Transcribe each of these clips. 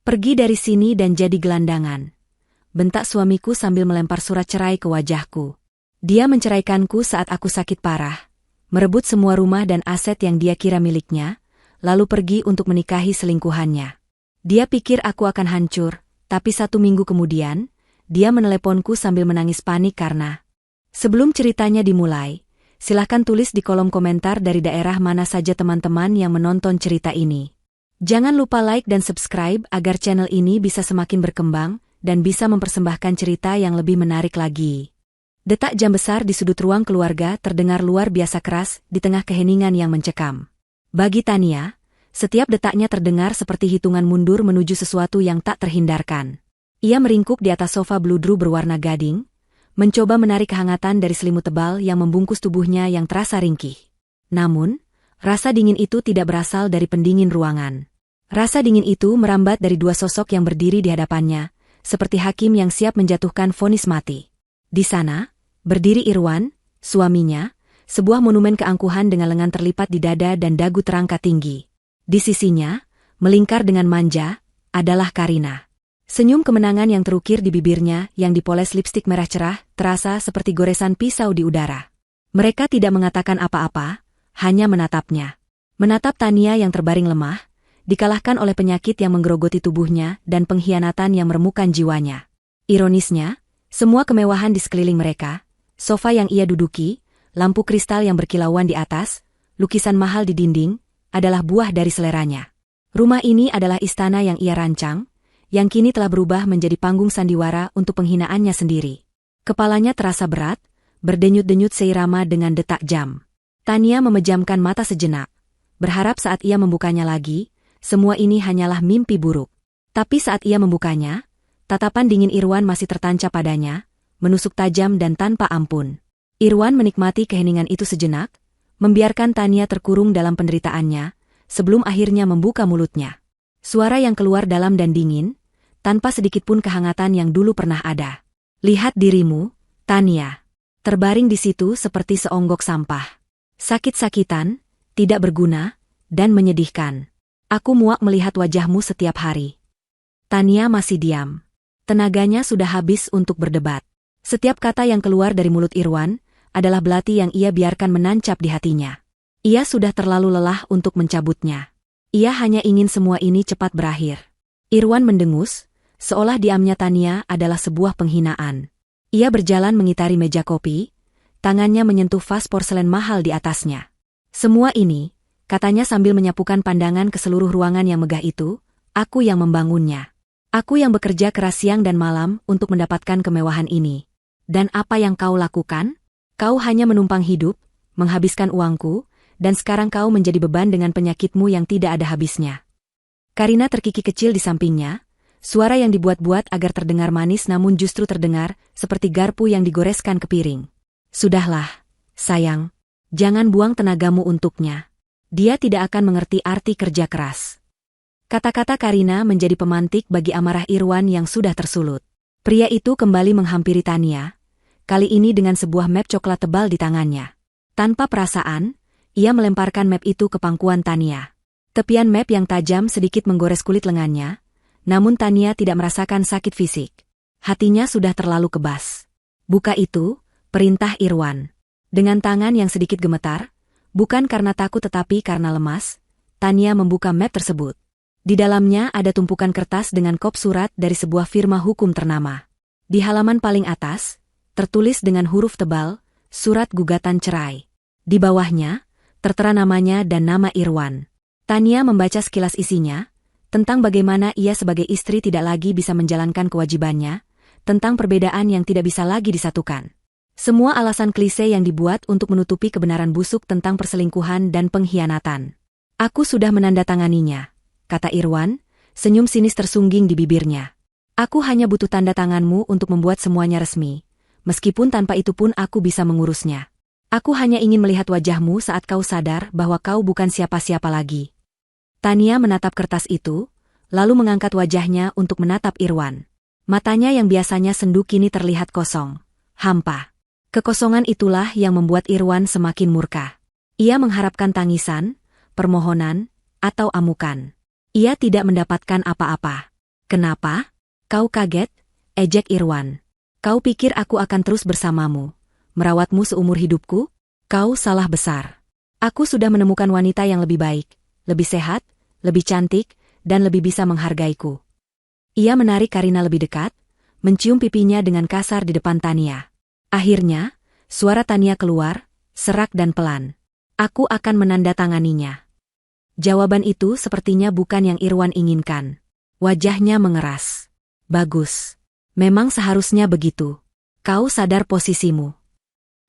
Pergi dari sini dan jadi gelandangan, bentak suamiku sambil melempar surat cerai ke wajahku. Dia menceraikanku saat aku sakit parah, merebut semua rumah dan aset yang dia kira miliknya, lalu pergi untuk menikahi selingkuhannya. Dia pikir aku akan hancur, tapi 1 minggu kemudian, dia meneleponku sambil menangis panik karena... Sebelum ceritanya dimulai, silahkan tulis di kolom komentar dari daerah mana saja teman-teman yang menonton cerita ini. Jangan lupa like dan subscribe agar channel ini bisa semakin berkembang dan bisa mempersembahkan cerita yang lebih menarik lagi. Detak jam besar di sudut ruang keluarga terdengar luar biasa keras di tengah keheningan yang mencekam. Bagi Tania, setiap detaknya terdengar seperti hitungan mundur menuju sesuatu yang tak terhindarkan. Ia meringkuk di atas sofa bludru berwarna gading, mencoba menarik kehangatan dari selimut tebal yang membungkus tubuhnya yang terasa ringkih. Namun, rasa dingin itu tidak berasal dari pendingin ruangan. Rasa dingin itu merambat dari 2 sosok yang berdiri di hadapannya, seperti hakim yang siap menjatuhkan vonis mati. Di sana, berdiri Irwan, suaminya, sebuah monumen keangkuhan dengan lengan terlipat di dada dan dagu terangkat tinggi. Di sisinya, melingkar dengan manja, adalah Karina. Senyum kemenangan yang terukir di bibirnya yang dipoles lipstik merah cerah, terasa seperti goresan pisau di udara. Mereka tidak mengatakan apa-apa, hanya menatapnya. Menatap Tania yang terbaring lemah, dikalahkan oleh penyakit yang menggerogoti tubuhnya dan pengkhianatan yang meremukkan jiwanya. Ironisnya, semua kemewahan di sekeliling mereka, sofa yang ia duduki, lampu kristal yang berkilauan di atas, lukisan mahal di dinding, adalah buah dari seleranya. Rumah ini adalah istana yang ia rancang, yang kini telah berubah menjadi panggung sandiwara untuk penghinaannya sendiri. Kepalanya terasa berat, berdenyut-denyut seirama dengan detak jam. Tania memejamkan mata sejenak, berharap saat ia membukanya lagi, semua ini hanyalah mimpi buruk. Tapi saat ia membukanya, tatapan dingin Irwan masih tertancap padanya, menusuk tajam dan tanpa ampun. Irwan menikmati keheningan itu sejenak, membiarkan Tania terkurung dalam penderitaannya, sebelum akhirnya membuka mulutnya. Suara yang keluar dalam dan dingin, tanpa sedikitpun kehangatan yang dulu pernah ada. Lihat dirimu, Tania. Terbaring di situ seperti seonggok sampah. Sakit-sakitan, tidak berguna, dan menyedihkan. Aku muak melihat wajahmu setiap hari. Tania masih diam. Tenaganya sudah habis untuk berdebat. Setiap kata yang keluar dari mulut Irwan adalah belati yang ia biarkan menancap di hatinya. Ia sudah terlalu lelah untuk mencabutnya. Ia hanya ingin semua ini cepat berakhir. Irwan mendengus, seolah diamnya Tania adalah sebuah penghinaan. Ia berjalan mengitari meja kopi, tangannya menyentuh vas porselen mahal di atasnya. Semua ini, katanya sambil menyapukan pandangan ke seluruh ruangan yang megah itu, aku yang membangunnya. Aku yang bekerja keras siang dan malam untuk mendapatkan kemewahan ini. Dan apa yang kau lakukan? Kau hanya menumpang hidup, menghabiskan uangku, dan sekarang kau menjadi beban dengan penyakitmu yang tidak ada habisnya. Karina terkikik kecil di sampingnya, suara yang dibuat-buat agar terdengar manis namun justru terdengar seperti garpu yang digoreskan ke piring. Sudahlah, sayang. Jangan buang tenagamu untuknya. Dia tidak akan mengerti arti kerja keras. Kata-kata Karina menjadi pemantik bagi amarah Irwan yang sudah tersulut. Pria itu kembali menghampiri Tania, kali ini dengan sebuah map coklat tebal di tangannya. Tanpa perasaan, ia melemparkan map itu ke pangkuan Tania. Tepian map yang tajam sedikit menggores kulit lengannya, namun Tania tidak merasakan sakit fisik. Hatinya sudah terlalu kebas. Buka itu, perintah Irwan. Dengan tangan yang sedikit gemetar, bukan karena takut tetapi karena lemas, Tania membuka map tersebut. Di dalamnya ada tumpukan kertas dengan kop surat dari sebuah firma hukum ternama. Di halaman paling atas, tertulis dengan huruf tebal, surat gugatan cerai. Di bawahnya, tertera namanya dan nama Irwan. Tania membaca sekilas isinya, tentang bagaimana ia sebagai istri tidak lagi bisa menjalankan kewajibannya, tentang perbedaan yang tidak bisa lagi disatukan. Semua alasan klise yang dibuat untuk menutupi kebenaran busuk tentang perselingkuhan dan pengkhianatan. Aku sudah menandatanganinya, kata Irwan, senyum sinis tersungging di bibirnya. Aku hanya butuh tanda tanganmu untuk membuat semuanya resmi, meskipun tanpa itu pun aku bisa mengurusnya. Aku hanya ingin melihat wajahmu saat kau sadar bahwa kau bukan siapa-siapa lagi. Tania menatap kertas itu, lalu mengangkat wajahnya untuk menatap Irwan. Matanya yang biasanya sendu kini terlihat kosong, hampa. Kekosongan itulah yang membuat Irwan semakin murka. Ia mengharapkan tangisan, permohonan, atau amukan. Ia tidak mendapatkan apa-apa. Kenapa? Kau kaget? Ejek Irwan. Kau pikir aku akan terus bersamamu, merawatmu seumur hidupku? Kau salah besar. Aku sudah menemukan wanita yang lebih baik, lebih sehat, lebih cantik, dan lebih bisa menghargaiku. Ia menarik Karina lebih dekat, mencium pipinya dengan kasar di depan Tania. Akhirnya, suara Tania keluar, serak dan pelan. Aku akan menandatanganinya. Jawaban itu sepertinya bukan yang Irwan inginkan. Wajahnya mengeras. Bagus. Memang seharusnya begitu. Kau sadar posisimu.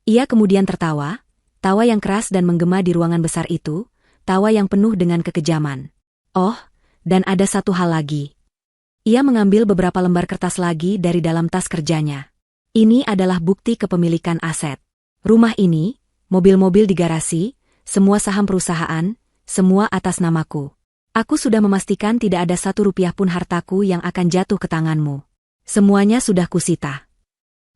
Ia kemudian tertawa, tawa yang keras dan menggema di ruangan besar itu, tawa yang penuh dengan kekejaman. Oh, dan ada satu hal lagi. Ia mengambil beberapa lembar kertas lagi dari dalam tas kerjanya. Ini adalah bukti kepemilikan aset. Rumah ini, mobil-mobil di garasi, semua saham perusahaan, semua atas namaku. Aku sudah memastikan tidak ada Rp1 pun hartaku yang akan jatuh ke tanganmu. Semuanya sudah kusita.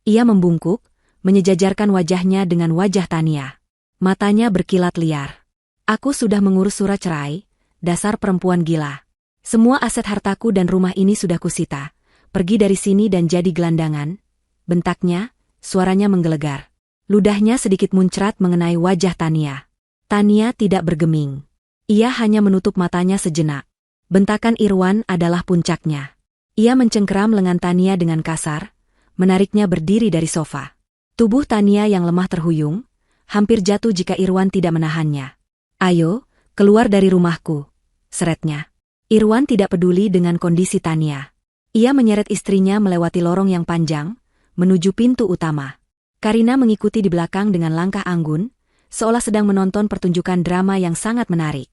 Ia membungkuk, menyejajarkan wajahnya dengan wajah Tania. Matanya berkilat liar. Aku sudah mengurus surat cerai, dasar perempuan gila. Semua aset hartaku dan rumah ini sudah kusita. Pergi dari sini dan jadi gelandangan. Bentaknya, suaranya menggelegar. Ludahnya sedikit muncrat mengenai wajah Tania. Tania tidak bergeming. Ia hanya menutup matanya sejenak. Bentakan Irwan adalah puncaknya. Ia mencengkeram lengan Tania dengan kasar, menariknya berdiri dari sofa. Tubuh Tania yang lemah terhuyung, hampir jatuh jika Irwan tidak menahannya. Ayo, keluar dari rumahku, seretnya. Irwan tidak peduli dengan kondisi Tania. Ia menyeret istrinya melewati lorong yang panjang, menuju pintu utama. Karina mengikuti di belakang dengan langkah anggun, seolah sedang menonton pertunjukan drama yang sangat menarik.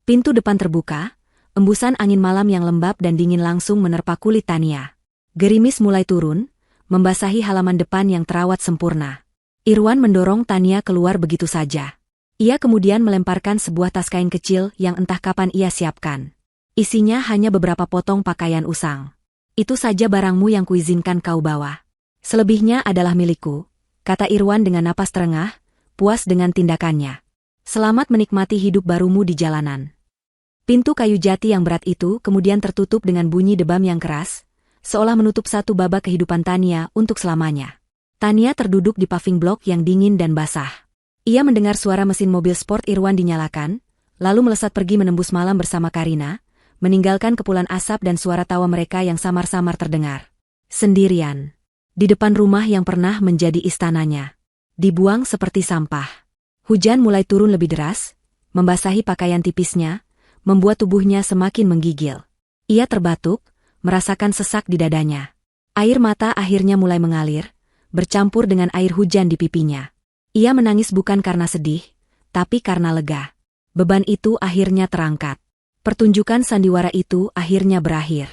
Pintu depan terbuka, embusan angin malam yang lembab dan dingin langsung menerpa kulit Tania. Gerimis mulai turun, membasahi halaman depan yang terawat sempurna. Irwan mendorong Tania keluar begitu saja. Ia kemudian melemparkan sebuah tas kain kecil yang entah kapan ia siapkan. Isinya hanya beberapa potong pakaian usang. Itu saja barangmu yang kuizinkan kau bawa. Selebihnya adalah milikku, kata Irwan dengan napas terengah, puas dengan tindakannya. Selamat menikmati hidup barumu di jalanan. Pintu kayu jati yang berat itu kemudian tertutup dengan bunyi debam yang keras, seolah menutup satu babak kehidupan Tania untuk selamanya. Tania terduduk di paving block yang dingin dan basah. Ia mendengar suara mesin mobil sport Irwan dinyalakan, lalu melesat pergi menembus malam bersama Karina, meninggalkan kepulan asap dan suara tawa mereka yang samar-samar terdengar. Sendirian. Di depan rumah yang pernah menjadi istananya. Dibuang seperti sampah. Hujan mulai turun lebih deras, membasahi pakaian tipisnya, membuat tubuhnya semakin menggigil. Ia terbatuk, merasakan sesak di dadanya. Air mata akhirnya mulai mengalir, bercampur dengan air hujan di pipinya. Ia menangis bukan karena sedih, tapi karena lega. Beban itu akhirnya terangkat. Pertunjukan sandiwara itu akhirnya berakhir.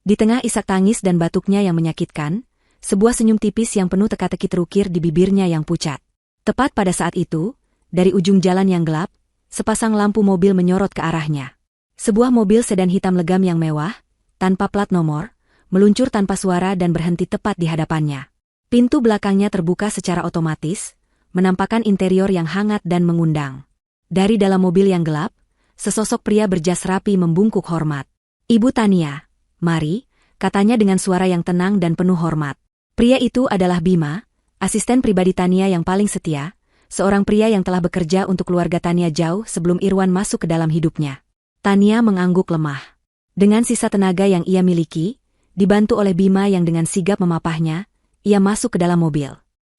Di tengah isak tangis dan batuknya yang menyakitkan, sebuah senyum tipis yang penuh teka-teki terukir di bibirnya yang pucat. Tepat pada saat itu, dari ujung jalan yang gelap, sepasang lampu mobil menyorot ke arahnya. Sebuah mobil sedan hitam legam yang mewah, tanpa plat nomor, meluncur tanpa suara dan berhenti tepat di hadapannya. Pintu belakangnya terbuka secara otomatis, menampakkan interior yang hangat dan mengundang. Dari dalam mobil yang gelap, sesosok pria berjas rapi membungkuk hormat. "Ibu Tania, mari," katanya dengan suara yang tenang dan penuh hormat. Pria itu adalah Bima, asisten pribadi Tania yang paling setia, seorang pria yang telah bekerja untuk keluarga Tania jauh sebelum Irwan masuk ke dalam hidupnya. Tania mengangguk lemah. Dengan sisa tenaga yang ia miliki, dibantu oleh Bima yang dengan sigap memapahnya, ia masuk ke dalam mobil.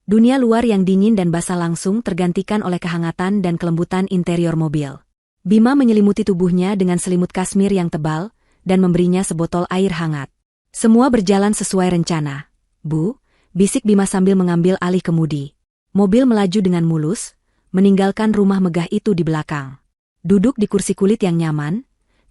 Dunia luar yang dingin dan basah langsung tergantikan oleh kehangatan dan kelembutan interior mobil. Bima menyelimuti tubuhnya dengan selimut kasmir yang tebal, dan memberinya sebotol air hangat. Semua berjalan sesuai rencana. "Bu," bisik Bima sambil mengambil alih kemudi. Mobil melaju dengan mulus, meninggalkan rumah megah itu di belakang. Duduk di kursi kulit yang nyaman,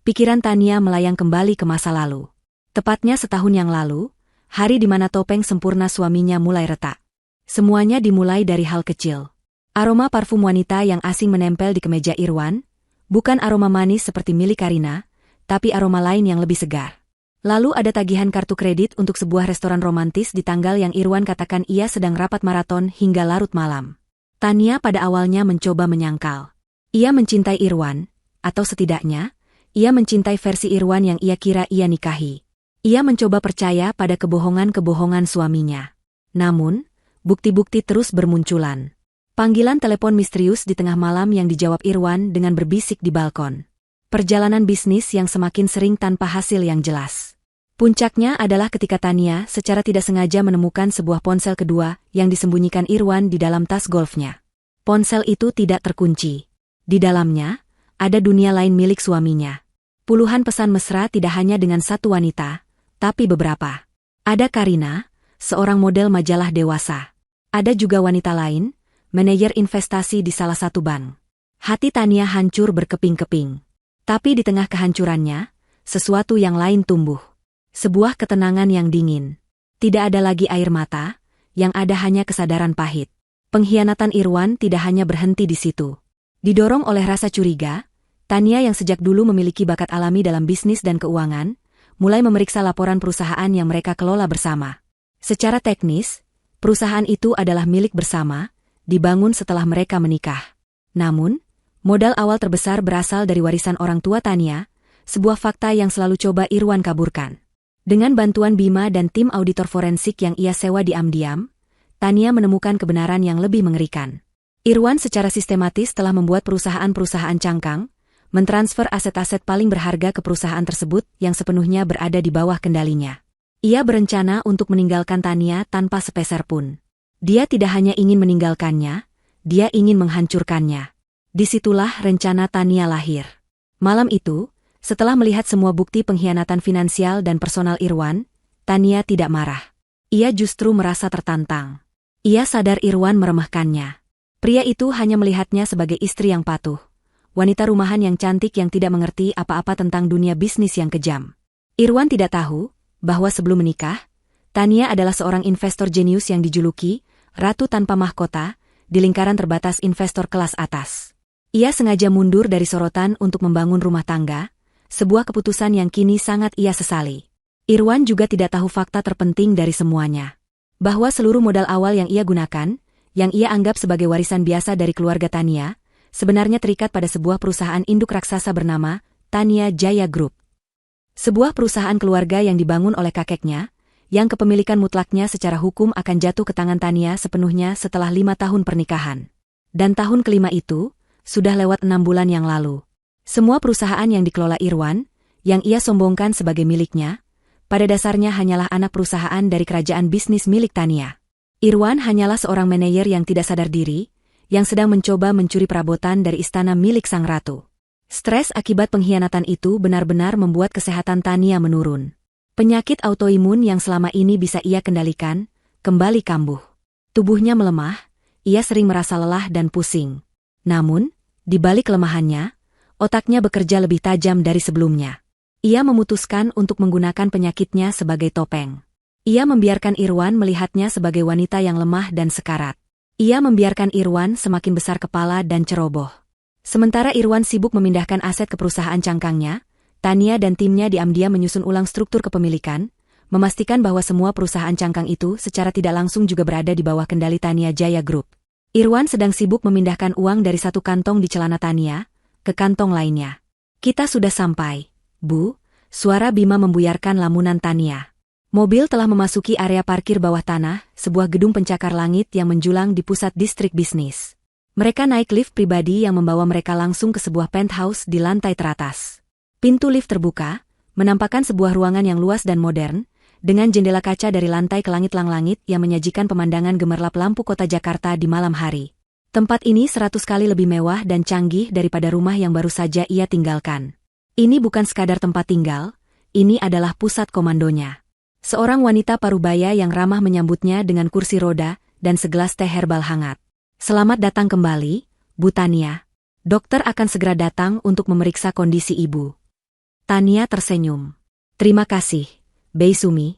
pikiran Tania melayang kembali ke masa lalu. Tepatnya setahun yang lalu, hari di mana topeng sempurna suaminya mulai retak. Semuanya dimulai dari hal kecil. Aroma parfum wanita yang asing menempel di kemeja Irwan, bukan aroma manis seperti milik Karina, tapi aroma lain yang lebih segar. Lalu ada tagihan kartu kredit untuk sebuah restoran romantis di tanggal yang Irwan katakan ia sedang rapat maraton hingga larut malam. Tania pada awalnya mencoba menyangkal. Ia mencintai Irwan, atau setidaknya, ia mencintai versi Irwan yang ia kira ia nikahi. Ia mencoba percaya pada kebohongan-kebohongan suaminya. Namun, bukti-bukti terus bermunculan. Panggilan telepon misterius di tengah malam yang dijawab Irwan dengan berbisik di balkon. Perjalanan bisnis yang semakin sering tanpa hasil yang jelas. Puncaknya adalah ketika Tania secara tidak sengaja menemukan sebuah ponsel kedua yang disembunyikan Irwan di dalam tas golfnya. Ponsel itu tidak terkunci. Di dalamnya, ada dunia lain milik suaminya. Puluhan pesan mesra tidak hanya dengan satu wanita, tapi beberapa. Ada Karina, seorang model majalah dewasa. Ada juga wanita lain, manajer investasi di salah satu bank. Hati Tania hancur berkeping-keping. Tapi di tengah kehancurannya, sesuatu yang lain tumbuh. Sebuah ketenangan yang dingin. Tidak ada lagi air mata, yang ada hanya kesadaran pahit. Pengkhianatan Irwan tidak hanya berhenti di situ. Didorong oleh rasa curiga, Tania yang sejak dulu memiliki bakat alami dalam bisnis dan keuangan, mulai memeriksa laporan perusahaan yang mereka kelola bersama. Secara teknis, perusahaan itu adalah milik bersama, dibangun setelah mereka menikah. Namun, modal awal terbesar berasal dari warisan orang tua Tania, sebuah fakta yang selalu coba Irwan kaburkan. Dengan bantuan Bima dan tim auditor forensik yang ia sewa diam-diam, Tania menemukan kebenaran yang lebih mengerikan. Irwan secara sistematis telah membuat perusahaan-perusahaan cangkang, mentransfer aset-aset paling berharga ke perusahaan tersebut yang sepenuhnya berada di bawah kendalinya. Ia berencana untuk meninggalkan Tania tanpa sepeser pun. Dia tidak hanya ingin meninggalkannya, dia ingin menghancurkannya. Disitulah rencana Tania lahir. Malam itu, setelah melihat semua bukti pengkhianatan finansial dan personal Irwan, Tania tidak marah. Ia justru merasa tertantang. Ia sadar Irwan meremehkannya. Pria itu hanya melihatnya sebagai istri yang patuh. Wanita rumahan yang cantik yang tidak mengerti apa-apa tentang dunia bisnis yang kejam. Irwan tidak tahu bahwa sebelum menikah, Tania adalah seorang investor jenius yang dijuluki Ratu Tanpa Mahkota di lingkaran terbatas investor kelas atas. Ia sengaja mundur dari sorotan untuk membangun rumah tangga, sebuah keputusan yang kini sangat ia sesali. Irwan juga tidak tahu fakta terpenting dari semuanya. Bahwa seluruh modal awal yang ia gunakan, yang ia anggap sebagai warisan biasa dari keluarga Tania, sebenarnya terikat pada sebuah perusahaan induk raksasa bernama Tania Jaya Group. Sebuah perusahaan keluarga yang dibangun oleh kakeknya, yang kepemilikan mutlaknya secara hukum akan jatuh ke tangan Tania sepenuhnya setelah 5 tahun pernikahan. Dan tahun kelima itu, sudah lewat 6 bulan yang lalu. Semua perusahaan yang dikelola Irwan, yang ia sombongkan sebagai miliknya, pada dasarnya hanyalah anak perusahaan dari kerajaan bisnis milik Tania. Irwan hanyalah seorang manajer yang tidak sadar diri, yang sedang mencoba mencuri perabotan dari istana milik sang ratu. Stres akibat pengkhianatan itu benar-benar membuat kesehatan Tania menurun. Penyakit autoimun yang selama ini bisa ia kendalikan, kembali kambuh. Tubuhnya melemah, ia sering merasa lelah dan pusing. Namun, di balik kelemahannya, otaknya bekerja lebih tajam dari sebelumnya. Ia memutuskan untuk menggunakan penyakitnya sebagai topeng. Ia membiarkan Irwan melihatnya sebagai wanita yang lemah dan sekarat. Ia membiarkan Irwan semakin besar kepala dan ceroboh. Sementara Irwan sibuk memindahkan aset ke perusahaan cangkangnya, Tania dan timnya diam-diam menyusun ulang struktur kepemilikan, memastikan bahwa semua perusahaan cangkang itu secara tidak langsung juga berada di bawah kendali Tania Jaya Group. Irwan sedang sibuk memindahkan uang dari satu kantong di celana Tania ke kantong lainnya. "Kita sudah sampai, Bu," suara Bima membuyarkan lamunan Tania. Mobil telah memasuki area parkir bawah tanah, sebuah gedung pencakar langit yang menjulang di pusat distrik bisnis. Mereka naik lift pribadi yang membawa mereka langsung ke sebuah penthouse di lantai teratas. Pintu lift terbuka, menampakkan sebuah ruangan yang luas dan modern, dengan jendela kaca dari lantai ke langit-langit yang menyajikan pemandangan gemerlap lampu kota Jakarta di malam hari. Tempat ini 100 kali lebih mewah dan canggih daripada rumah yang baru saja ia tinggalkan. Ini bukan sekadar tempat tinggal, ini adalah pusat komandonya. Seorang wanita parubaya yang ramah menyambutnya dengan kursi roda dan segelas teh herbal hangat. "Selamat datang kembali, Bu Tania. Dokter akan segera datang untuk memeriksa kondisi ibu." Tania tersenyum. "Terima kasih, Bei Sumi."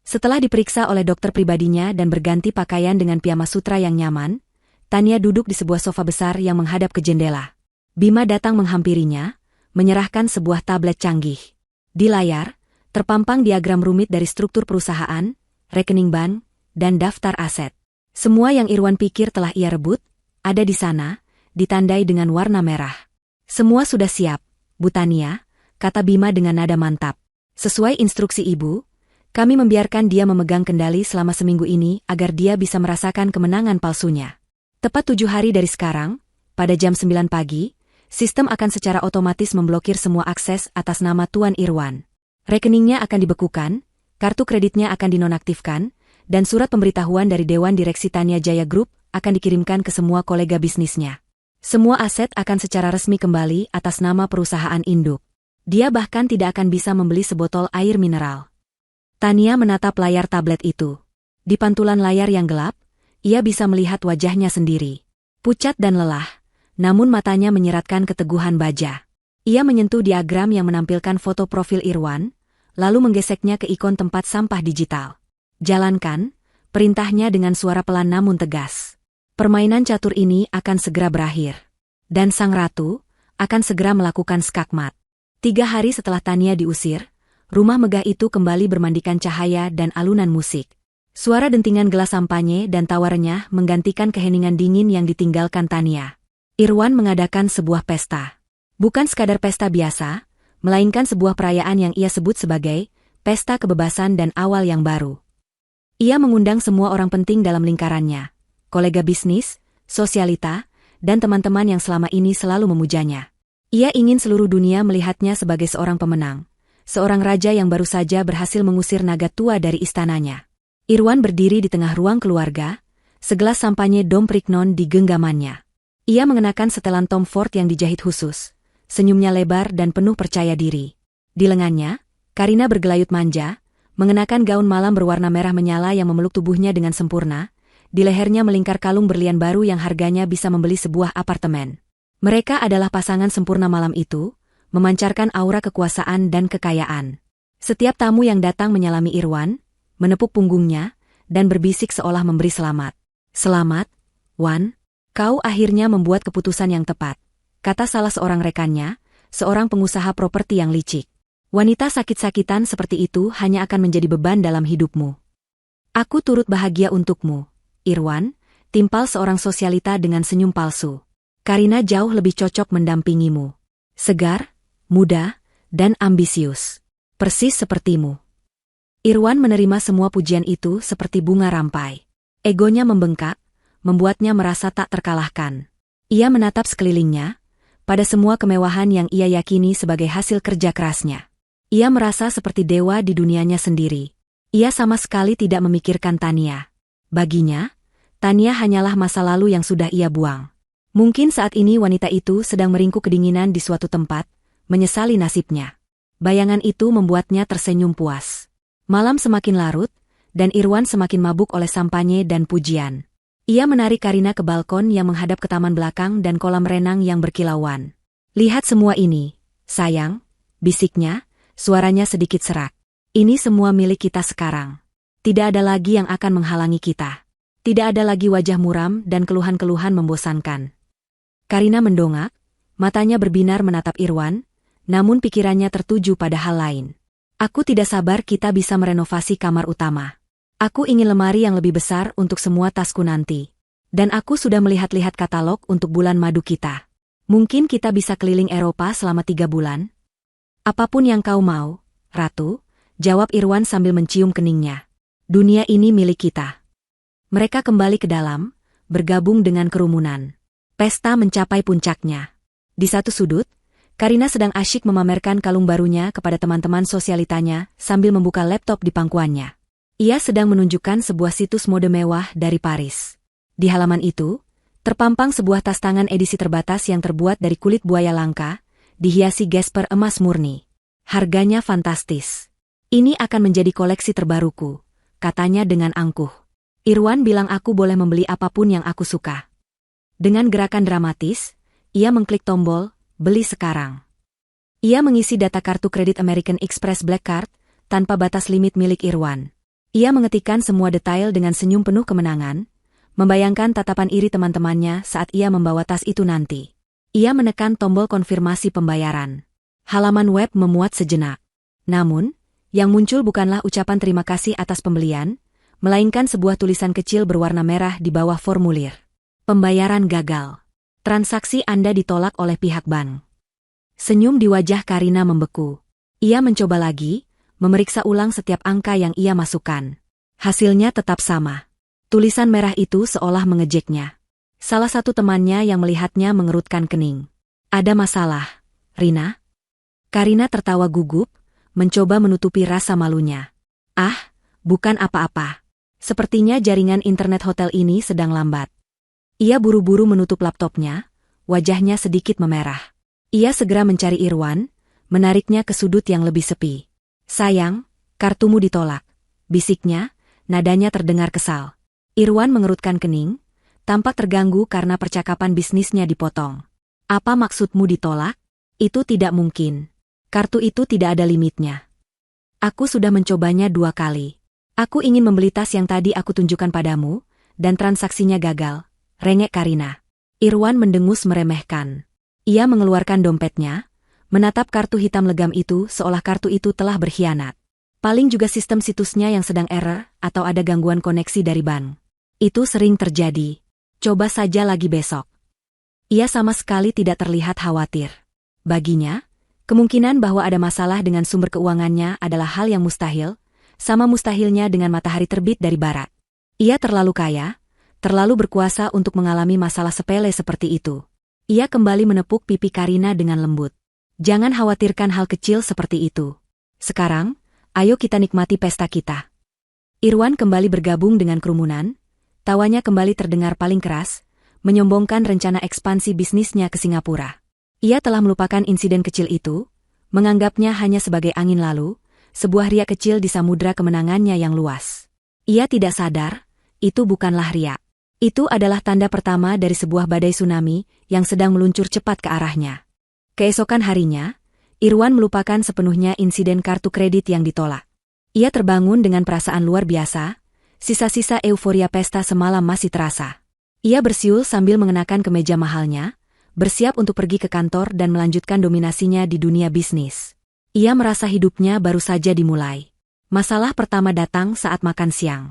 Setelah diperiksa oleh dokter pribadinya dan berganti pakaian dengan piyama sutra yang nyaman, Tania duduk di sebuah sofa besar yang menghadap ke jendela. Bima datang menghampirinya, menyerahkan sebuah tablet canggih. Di layar, terpampang diagram rumit dari struktur perusahaan, rekening bank, dan daftar aset. Semua yang Irwan pikir telah ia rebut, ada di sana, ditandai dengan warna merah. "Semua sudah siap, Bu Tania," kata Bima dengan nada mantap. Sesuai instruksi ibu, kami membiarkan dia memegang kendali selama seminggu ini agar dia bisa merasakan kemenangan palsunya. Tepat 7 hari dari sekarang, pada jam 9 pagi, sistem akan secara otomatis memblokir semua akses atas nama Tuan Irwan. Rekeningnya akan dibekukan, kartu kreditnya akan dinonaktifkan, dan surat pemberitahuan dari Dewan Direksi Tania Jaya Group akan dikirimkan ke semua kolega bisnisnya. Semua aset akan secara resmi kembali atas nama perusahaan induk. Dia bahkan tidak akan bisa membeli sebotol air mineral. Tania menatap layar tablet itu. Di pantulan layar yang gelap, ia bisa melihat wajahnya sendiri. Pucat dan lelah, namun matanya menyeratkan keteguhan baja. Ia menyentuh diagram yang menampilkan foto profil Irwan, lalu menggeseknya ke ikon tempat sampah digital. Jalankan, perintahnya dengan suara pelan namun tegas. Permainan catur ini akan segera berakhir. Dan sang ratu akan segera melakukan skakmat. 3 hari setelah Tania diusir, rumah megah itu kembali bermandikan cahaya dan alunan musik. Suara dentingan gelas sampanye dan tawa renyah menggantikan keheningan dingin yang ditinggalkan Tania. Irwan mengadakan sebuah pesta. Bukan sekadar pesta biasa, melainkan sebuah perayaan yang ia sebut sebagai pesta kebebasan dan awal yang baru. Ia mengundang semua orang penting dalam lingkarannya, kolega bisnis, sosialita, dan teman-teman yang selama ini selalu memujanya. Ia ingin seluruh dunia melihatnya sebagai seorang pemenang, seorang raja yang baru saja berhasil mengusir naga tua dari istananya. Irwan berdiri di tengah ruang keluarga, segelas sampanye Dom Perignon di genggamannya. Ia mengenakan setelan Tom Ford yang dijahit khusus, senyumnya lebar dan penuh percaya diri. Di lengannya, Karina bergelayut manja, mengenakan gaun malam berwarna merah menyala yang memeluk tubuhnya dengan sempurna. Di lehernya melingkar kalung berlian baru yang harganya bisa membeli sebuah apartemen. Mereka adalah pasangan sempurna malam itu, memancarkan aura kekuasaan dan kekayaan. Setiap tamu yang datang menyalami Irwan, menepuk punggungnya, dan berbisik seolah memberi selamat. "Selamat, Wan, kau akhirnya membuat keputusan yang tepat," kata salah seorang rekannya, seorang pengusaha properti yang licik. "Wanita sakit-sakitan seperti itu hanya akan menjadi beban dalam hidupmu. Aku turut bahagia untukmu, Irwan," timpal seorang sosialita dengan senyum palsu. "Karina jauh lebih cocok mendampingimu. Segar, muda, dan ambisius. Persis sepertimu." Irwan menerima semua pujian itu seperti bunga rampai. Egonya membengkak, membuatnya merasa tak terkalahkan. Ia menatap sekelilingnya, pada semua kemewahan yang ia yakini sebagai hasil kerja kerasnya. Ia merasa seperti dewa di dunianya sendiri. Ia sama sekali tidak memikirkan Tania. Baginya, Tania hanyalah masa lalu yang sudah ia buang. Mungkin saat ini wanita itu sedang meringkuk kedinginan di suatu tempat, menyesali nasibnya. Bayangan itu membuatnya tersenyum puas. Malam semakin larut, dan Irwan semakin mabuk oleh sampanye dan pujian. Ia menarik Karina ke balkon yang menghadap ke taman belakang dan kolam renang yang berkilauan. "Lihat semua ini, sayang," bisiknya, suaranya sedikit serak. "Ini semua milik kita sekarang. Tidak ada lagi yang akan menghalangi kita. Tidak ada lagi wajah muram dan keluhan-keluhan membosankan." Karina mendongak, matanya berbinar menatap Irwan, namun pikirannya tertuju pada hal lain. "Aku tidak sabar kita bisa merenovasi kamar utama. Aku ingin lemari yang lebih besar untuk semua tasku nanti. Dan aku sudah melihat-lihat katalog untuk bulan madu kita. Mungkin kita bisa keliling Eropa selama 3 bulan?" "Apapun yang kau mau, Ratu," jawab Irwan sambil mencium keningnya. "Dunia ini milik kita." Mereka kembali ke dalam, bergabung dengan kerumunan. Pesta mencapai puncaknya. Di satu sudut, Karina sedang asyik memamerkan kalung barunya kepada teman-teman sosialitanya sambil membuka laptop di pangkuannya. Ia sedang menunjukkan sebuah situs mode mewah dari Paris. Di halaman itu, terpampang sebuah tas tangan edisi terbatas yang terbuat dari kulit buaya langka, dihiasi gesper emas murni. Harganya fantastis. "Ini akan menjadi koleksi terbaruku," katanya dengan angkuh. "Irwan bilang aku boleh membeli apapun yang aku suka." Dengan gerakan dramatis, ia mengklik tombol, "Beli sekarang." Ia mengisi data kartu kredit American Express Black Card, tanpa batas limit milik Irwan. Ia mengetikkan semua detail dengan senyum penuh kemenangan, membayangkan tatapan iri teman-temannya saat ia membawa tas itu nanti. Ia menekan tombol konfirmasi pembayaran. Halaman web memuat sejenak. Namun, yang muncul bukanlah ucapan terima kasih atas pembelian, melainkan sebuah tulisan kecil berwarna merah di bawah formulir. "Pembayaran gagal. Transaksi Anda ditolak oleh pihak bank." Senyum di wajah Karina membeku. Ia mencoba lagi, memeriksa ulang setiap angka yang ia masukkan. Hasilnya tetap sama. Tulisan merah itu seolah mengejeknya. Salah satu temannya yang melihatnya mengerutkan kening. Ada masalah, Rina? Karina tertawa gugup, mencoba menutupi rasa malunya. Ah, bukan apa-apa. Sepertinya jaringan internet hotel ini sedang lambat. Ia buru-buru menutup laptopnya, wajahnya sedikit memerah. Ia segera mencari Irwan, menariknya ke sudut yang lebih sepi. Sayang, kartumu ditolak, bisiknya, nadanya terdengar kesal. Irwan mengerutkan kening, tampak terganggu karena percakapan bisnisnya dipotong. Apa maksudmu ditolak? Itu tidak mungkin. Kartu itu tidak ada limitnya. Aku sudah mencobanya 2 kali. Aku ingin membeli tas yang tadi aku tunjukkan padamu, dan transaksinya gagal, rengek Karina. Irwan mendengus meremehkan. Ia mengeluarkan dompetnya, menatap kartu hitam legam itu seolah kartu itu telah berkhianat. Paling juga sistem situsnya yang sedang error atau ada gangguan koneksi dari bank. Itu sering terjadi. Coba saja lagi besok. Ia sama sekali tidak terlihat khawatir. Baginya, kemungkinan bahwa ada masalah dengan sumber keuangannya adalah hal yang mustahil, sama mustahilnya dengan matahari terbit dari barat. Ia terlalu kaya, terlalu berkuasa untuk mengalami masalah sepele seperti itu. Ia kembali menepuk pipi Karina dengan lembut. Jangan khawatirkan hal kecil seperti itu. Sekarang, ayo kita nikmati pesta kita. Irwan kembali bergabung dengan kerumunan. Tawanya kembali terdengar paling keras, menyombongkan rencana ekspansi bisnisnya ke Singapura. Ia telah melupakan insiden kecil itu, menganggapnya hanya sebagai angin lalu, sebuah riak kecil di samudra kemenangannya yang luas. Ia tidak sadar, itu bukanlah riak. Itu adalah tanda pertama dari sebuah badai tsunami yang sedang meluncur cepat ke arahnya. Keesokan harinya, Irwan melupakan sepenuhnya insiden kartu kredit yang ditolak. Ia terbangun dengan perasaan luar biasa. Sisa-sisa euforia pesta semalam masih terasa. Ia bersiul sambil mengenakan kemeja mahalnya, bersiap untuk pergi ke kantor dan melanjutkan dominasinya di dunia bisnis. Ia merasa hidupnya baru saja dimulai. Masalah pertama datang saat makan siang.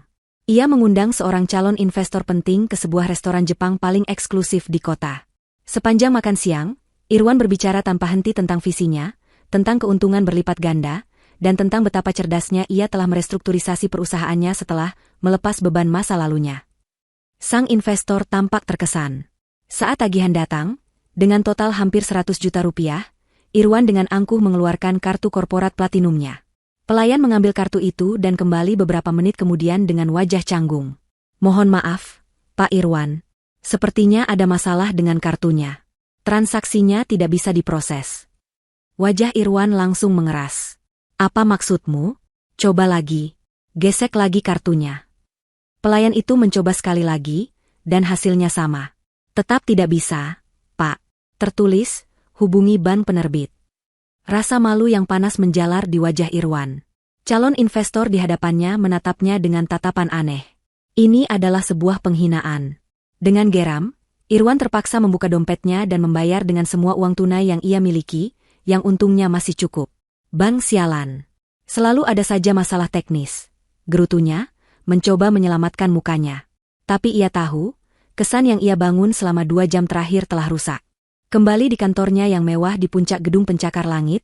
Ia mengundang seorang calon investor penting ke sebuah restoran Jepang paling eksklusif di kota. Sepanjang makan siang, Irwan berbicara tanpa henti tentang visinya, tentang keuntungan berlipat ganda, dan tentang betapa cerdasnya ia telah merestrukturisasi perusahaannya setelah melepas beban masa lalunya. Sang investor tampak terkesan. Saat tagihan datang, dengan total hampir 100 juta rupiah, Irwan dengan angkuh mengeluarkan kartu korporat platinumnya. Pelayan mengambil kartu itu dan kembali beberapa menit kemudian dengan wajah canggung. Mohon maaf, Pak Irwan. Sepertinya ada masalah dengan kartunya. Transaksinya tidak bisa diproses. Wajah Irwan langsung mengeras. Apa maksudmu? Coba lagi. Gesek lagi kartunya. Pelayan itu mencoba sekali lagi, dan hasilnya sama. Tetap tidak bisa, Pak. Tertulis, hubungi bank penerbit. Rasa malu yang panas menjalar di wajah Irwan. Calon investor di hadapannya menatapnya dengan tatapan aneh. Ini adalah sebuah penghinaan. Dengan geram, Irwan terpaksa membuka dompetnya dan membayar dengan semua uang tunai yang ia miliki, yang untungnya masih cukup. Bang sialan. Selalu ada saja masalah teknis. Gerutunya, mencoba menyelamatkan mukanya. Tapi ia tahu, kesan yang ia bangun selama 2 jam terakhir telah rusak. Kembali di kantornya yang mewah di puncak gedung pencakar langit,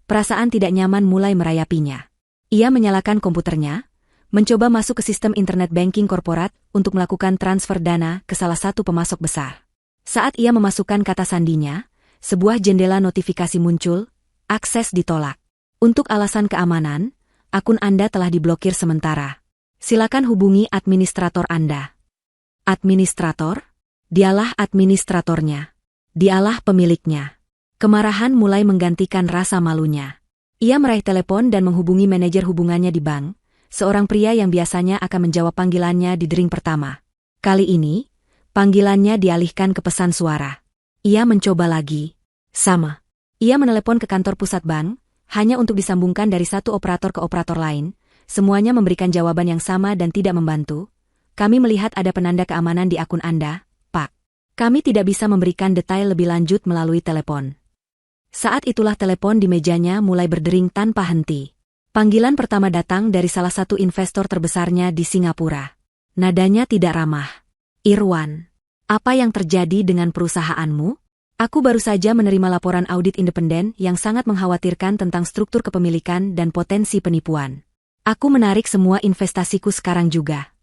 perasaan tidak nyaman mulai merayapinya. Ia menyalakan komputernya, mencoba masuk ke sistem internet banking korporat untuk melakukan transfer dana ke salah satu pemasok besar. Saat ia memasukkan kata sandinya, sebuah jendela notifikasi muncul, akses ditolak. Untuk alasan keamanan, akun Anda telah diblokir sementara. Silakan hubungi administrator Anda. Administrator? Dialah administratornya. Dialah pemiliknya. Kemarahan mulai menggantikan rasa malunya. Ia meraih telepon dan menghubungi manajer hubungannya di bank, seorang pria yang biasanya akan menjawab panggilannya di dering pertama. Kali ini, panggilannya dialihkan ke pesan suara. Ia mencoba lagi. Sama. Ia menelepon ke kantor pusat bank, hanya untuk disambungkan dari satu operator ke operator lain, semuanya memberikan jawaban yang sama dan tidak membantu. Kami melihat ada penanda keamanan di akun Anda, Pak. Kami tidak bisa memberikan detail lebih lanjut melalui telepon. Saat itulah telepon di mejanya mulai berdering tanpa henti. Panggilan pertama datang dari salah satu investor terbesarnya di Singapura. Nadanya tidak ramah. Irwan, apa yang terjadi dengan perusahaanmu? Aku baru saja menerima laporan audit independen yang sangat mengkhawatirkan tentang struktur kepemilikan dan potensi penipuan. Aku menarik semua investasiku sekarang juga.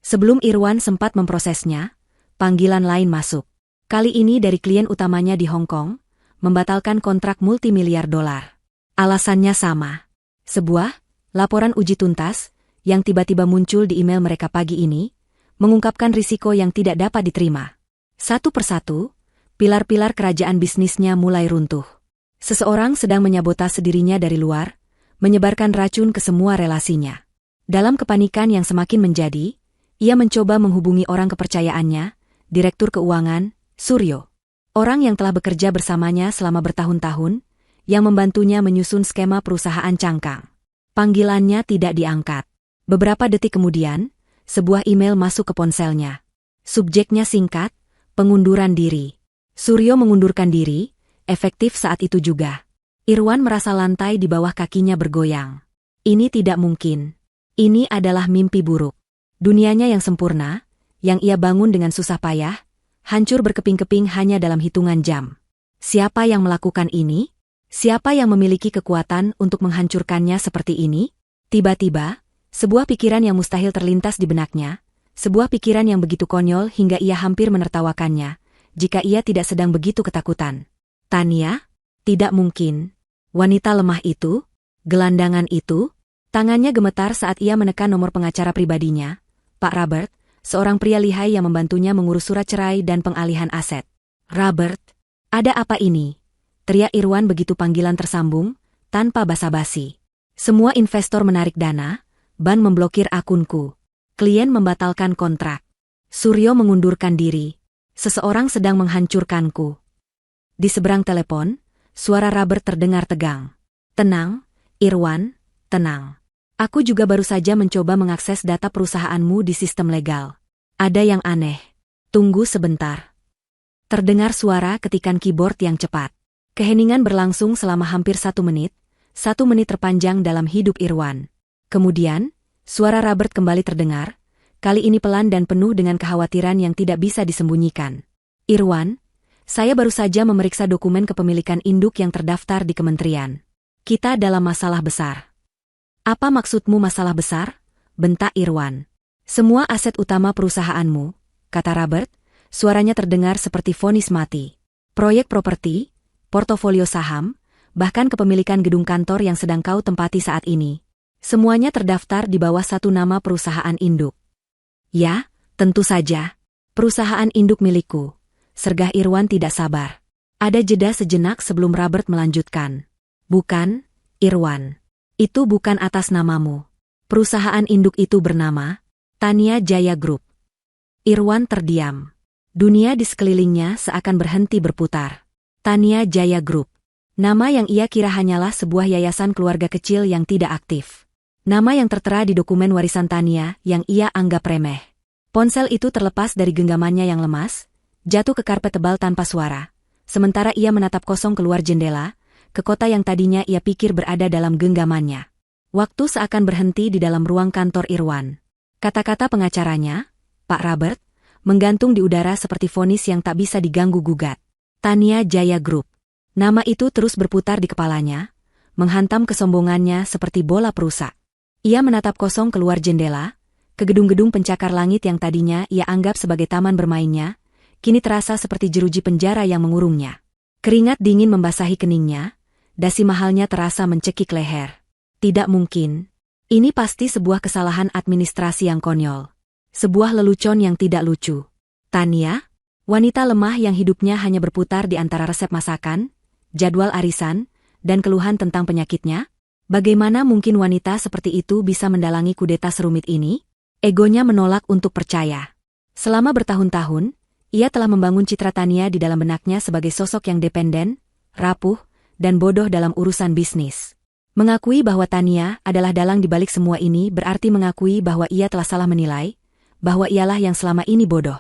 Sebelum Irwan sempat memprosesnya, panggilan lain masuk. Kali ini dari klien utamanya di Hong Kong, membatalkan kontrak multimiliar dolar. Alasannya sama. Sebuah laporan uji tuntas yang tiba-tiba muncul di email mereka pagi ini, mengungkapkan risiko yang tidak dapat diterima. Satu persatu, pilar-pilar kerajaan bisnisnya mulai runtuh. Seseorang sedang menyabotase dirinya dari luar, menyebarkan racun ke semua relasinya. Dalam kepanikan yang semakin menjadi, ia mencoba menghubungi orang kepercayaannya, Direktur Keuangan, Suryo. Orang yang telah bekerja bersamanya selama bertahun-tahun, yang membantunya menyusun skema perusahaan cangkang. Panggilannya tidak diangkat. Beberapa detik kemudian, sebuah email masuk ke ponselnya. Subjeknya singkat, pengunduran diri. Suryo mengundurkan diri, efektif saat itu juga. Irwan merasa lantai di bawah kakinya bergoyang. Ini tidak mungkin. Ini adalah mimpi buruk. Dunianya yang sempurna, yang ia bangun dengan susah payah, hancur berkeping-keping hanya dalam hitungan jam. Siapa yang melakukan ini? Siapa yang memiliki kekuatan untuk menghancurkannya seperti ini? Tiba-tiba, sebuah pikiran yang mustahil terlintas di benaknya, sebuah pikiran yang begitu konyol hingga ia hampir menertawakannya, jika ia tidak sedang begitu ketakutan. Tania? Tidak mungkin. Wanita lemah itu? Gelandangan itu? Tangannya gemetar saat ia menekan nomor pengacara pribadinya, Pak Robert, seorang pria lihai yang membantunya mengurus surat cerai dan pengalihan aset. Robert, ada apa ini? Teriak Irwan begitu panggilan tersambung, tanpa basa-basi. Semua investor menarik dana, bank memblokir akunku. Klien membatalkan kontrak. Suryo mengundurkan diri. Seseorang sedang menghancurkanku. Di seberang telepon, suara Robert terdengar tegang. Tenang, Irwan, tenang. Aku juga baru saja mencoba mengakses data perusahaanmu di sistem legal. Ada yang aneh. Tunggu sebentar. Terdengar suara ketikan keyboard yang cepat. Keheningan berlangsung selama hampir 1 menit, 1 menit terpanjang dalam hidup Irwan. Kemudian, suara Robert kembali terdengar, kali ini pelan dan penuh dengan kekhawatiran yang tidak bisa disembunyikan. Irwan, saya baru saja memeriksa dokumen kepemilikan induk yang terdaftar di kementerian. Kita dalam masalah besar. Apa maksudmu masalah besar? Bentak Irwan. Semua aset utama perusahaanmu, kata Robert, suaranya terdengar seperti vonis mati. Proyek properti, portofolio saham, bahkan kepemilikan gedung kantor yang sedang kau tempati saat ini. Semuanya terdaftar di bawah satu nama perusahaan induk. Ya, tentu saja. Perusahaan induk milikku. Sergah Irwan tidak sabar. Ada jeda sejenak sebelum Robert melanjutkan. Bukan, Irwan. Itu bukan atas namamu. Perusahaan induk itu bernama Tania Jaya Group. Irwan terdiam. Dunia di sekelilingnya seakan berhenti berputar. Tania Jaya Group. Nama yang ia kira hanyalah sebuah yayasan keluarga kecil yang tidak aktif. Nama yang tertera di dokumen warisan Tania yang ia anggap remeh. Ponsel itu terlepas dari genggamannya yang lemas, jatuh ke karpet tebal tanpa suara. Sementara ia menatap kosong keluar jendela, ke kota yang tadinya ia pikir berada dalam genggamannya. Waktu seakan berhenti di dalam ruang kantor Irwan. Kata-kata pengacaranya, Pak Robert, menggantung di udara seperti vonis yang tak bisa diganggu-gugat. Tania Jaya Group. Nama itu terus berputar di kepalanya, menghantam kesombongannya seperti bola perusak. Ia menatap kosong keluar jendela, ke gedung-gedung pencakar langit yang tadinya ia anggap sebagai taman bermainnya, kini terasa seperti jeruji penjara yang mengurungnya. Keringat dingin membasahi keningnya, dasi mahalnya terasa mencekik leher. Tidak mungkin. Ini pasti sebuah kesalahan administrasi yang konyol. Sebuah lelucon yang tidak lucu. Tania, wanita lemah yang hidupnya hanya berputar di antara resep masakan, jadwal arisan, dan keluhan tentang penyakitnya? Bagaimana mungkin wanita seperti itu bisa mendalangi kudeta serumit ini? Egonya menolak untuk percaya. Selama bertahun-tahun, ia telah membangun citra Tania di dalam benaknya sebagai sosok yang dependen, rapuh, dan bodoh dalam urusan bisnis. Mengakui bahwa Tania adalah dalang di balik semua ini berarti mengakui bahwa ia telah salah menilai, bahwa ialah yang selama ini bodoh.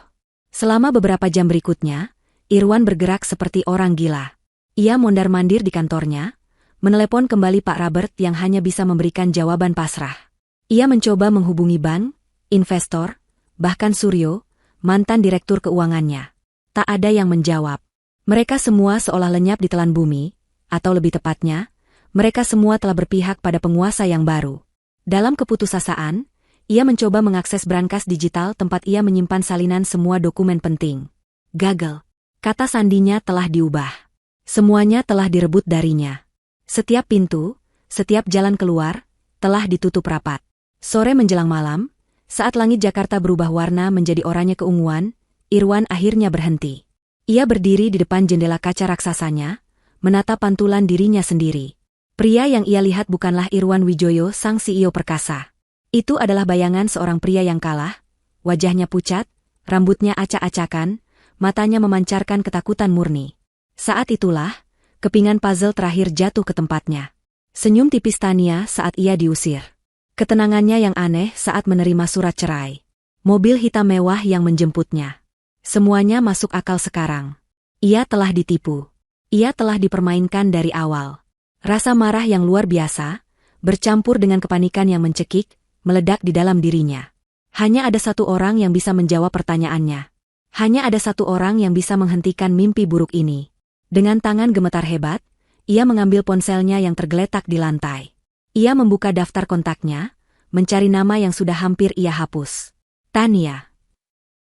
Selama beberapa jam berikutnya, Irwan bergerak seperti orang gila. Ia mondar-mandir di kantornya, menelepon kembali Pak Robert yang hanya bisa memberikan jawaban pasrah. Ia mencoba menghubungi bank, investor, bahkan Suryo, mantan direktur keuangannya. Tak ada yang menjawab. Mereka semua seolah lenyap di telan bumi, atau lebih tepatnya, mereka semua telah berpihak pada penguasa yang baru. Dalam keputusasaan, ia mencoba mengakses brankas digital tempat ia menyimpan salinan semua dokumen penting. Gagal. Kata sandinya telah diubah. Semuanya telah direbut darinya. Setiap pintu, setiap jalan keluar, telah ditutup rapat. Sore menjelang malam, saat langit Jakarta berubah warna menjadi oranye keunguan, Irwan akhirnya berhenti. Ia berdiri di depan jendela kaca raksasanya, menatap pantulan dirinya sendiri. Pria yang ia lihat bukanlah Irwan Wijoyo sang CEO perkasa. Itu adalah bayangan seorang pria yang kalah, wajahnya pucat, rambutnya acak-acakan, matanya memancarkan ketakutan murni. Saat itulah, kepingan puzzle terakhir jatuh ke tempatnya. Senyum tipis Tania saat ia diusir. Ketenangannya yang aneh saat menerima surat cerai. Mobil hitam mewah yang menjemputnya. Semuanya masuk akal sekarang. Ia telah ditipu. Ia telah dipermainkan dari awal. Rasa marah yang luar biasa, bercampur dengan kepanikan yang mencekik, meledak di dalam dirinya. Hanya ada satu orang yang bisa menjawab pertanyaannya. Hanya ada satu orang yang bisa menghentikan mimpi buruk ini. Dengan tangan gemetar hebat, ia mengambil ponselnya yang tergeletak di lantai. Ia membuka daftar kontaknya, mencari nama yang sudah hampir ia hapus. Tania.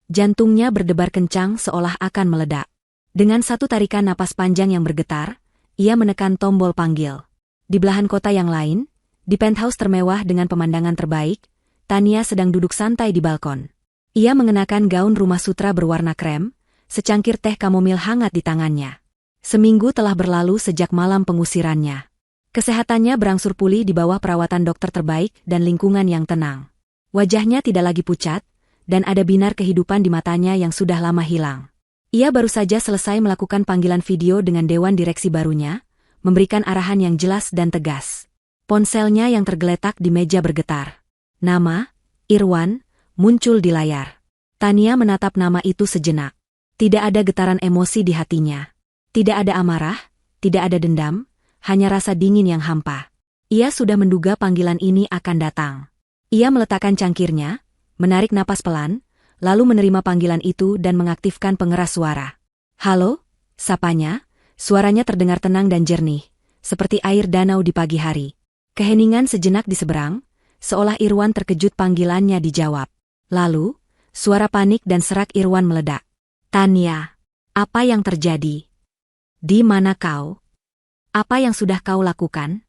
Jantungnya berdebar kencang seolah akan meledak. Dengan satu tarikan napas panjang yang bergetar, ia menekan tombol panggil. Di belahan kota yang lain, di penthouse termewah dengan pemandangan terbaik, Tania sedang duduk santai di balkon. Ia mengenakan gaun rumah sutra berwarna krem, secangkir teh kamomil hangat di tangannya. Seminggu telah berlalu sejak malam pengusirannya. Kesehatannya berangsur pulih di bawah perawatan dokter terbaik dan lingkungan yang tenang. Wajahnya tidak lagi pucat, dan ada binar kehidupan di matanya yang sudah lama hilang. Ia baru saja selesai melakukan panggilan video dengan dewan direksi barunya, memberikan arahan yang jelas dan tegas. Ponselnya yang tergeletak di meja bergetar. Nama, Irwan, muncul di layar. Tania menatap nama itu sejenak. Tidak ada getaran emosi di hatinya. Tidak ada amarah, tidak ada dendam, hanya rasa dingin yang hampa. Ia sudah menduga panggilan ini akan datang. Ia meletakkan cangkirnya, menarik napas pelan, lalu menerima panggilan itu dan mengaktifkan pengeras suara. Halo, sapanya, suaranya terdengar tenang dan jernih, seperti air danau di pagi hari. Keheningan sejenak di seberang, seolah Irwan terkejut panggilannya dijawab. Lalu, suara panik dan serak Irwan meledak. Tania, apa yang terjadi? Di mana kau? Apa yang sudah kau lakukan?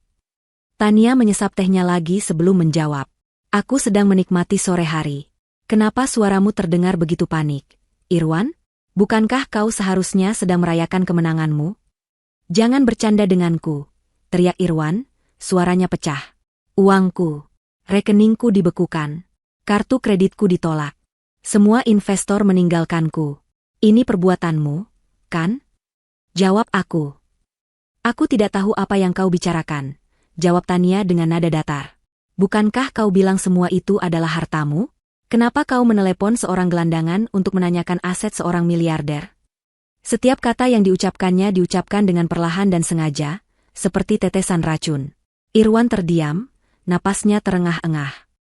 Tania menyesap tehnya lagi sebelum menjawab. Aku sedang menikmati sore hari. Kenapa suaramu terdengar begitu panik? Irwan, bukankah kau seharusnya sedang merayakan kemenanganmu? Jangan bercanda denganku, teriak Irwan, suaranya pecah. Uangku, rekeningku dibekukan, kartu kreditku ditolak. Semua investor meninggalkanku. Ini perbuatanmu, kan? Jawab aku. Aku tidak tahu apa yang kau bicarakan, jawab Tania dengan nada datar. Bukankah kau bilang semua itu adalah hartamu? Kenapa kau menelepon seorang gelandangan untuk menanyakan aset seorang miliarder? Setiap kata yang diucapkannya diucapkan dengan perlahan dan sengaja, seperti tetesan racun. Irwan terdiam, napasnya terengah-engah.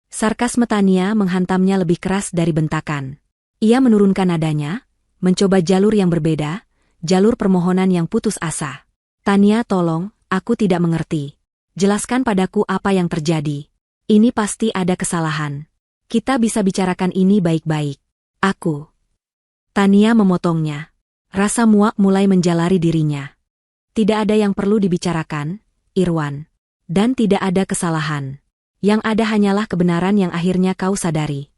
Sarkasme Tania menghantamnya lebih keras dari bentakan. Ia menurunkan nadanya, mencoba jalur yang berbeda, jalur permohonan yang putus asa. Tania, tolong, aku tidak mengerti. Jelaskan padaku apa yang terjadi. Ini pasti ada kesalahan. Kita bisa bicarakan ini baik-baik. Aku. Tania memotongnya. Rasa muak mulai menjalari dirinya. Tidak ada yang perlu dibicarakan, Irwan. Dan tidak ada kesalahan. Yang ada hanyalah kebenaran yang akhirnya kau sadari.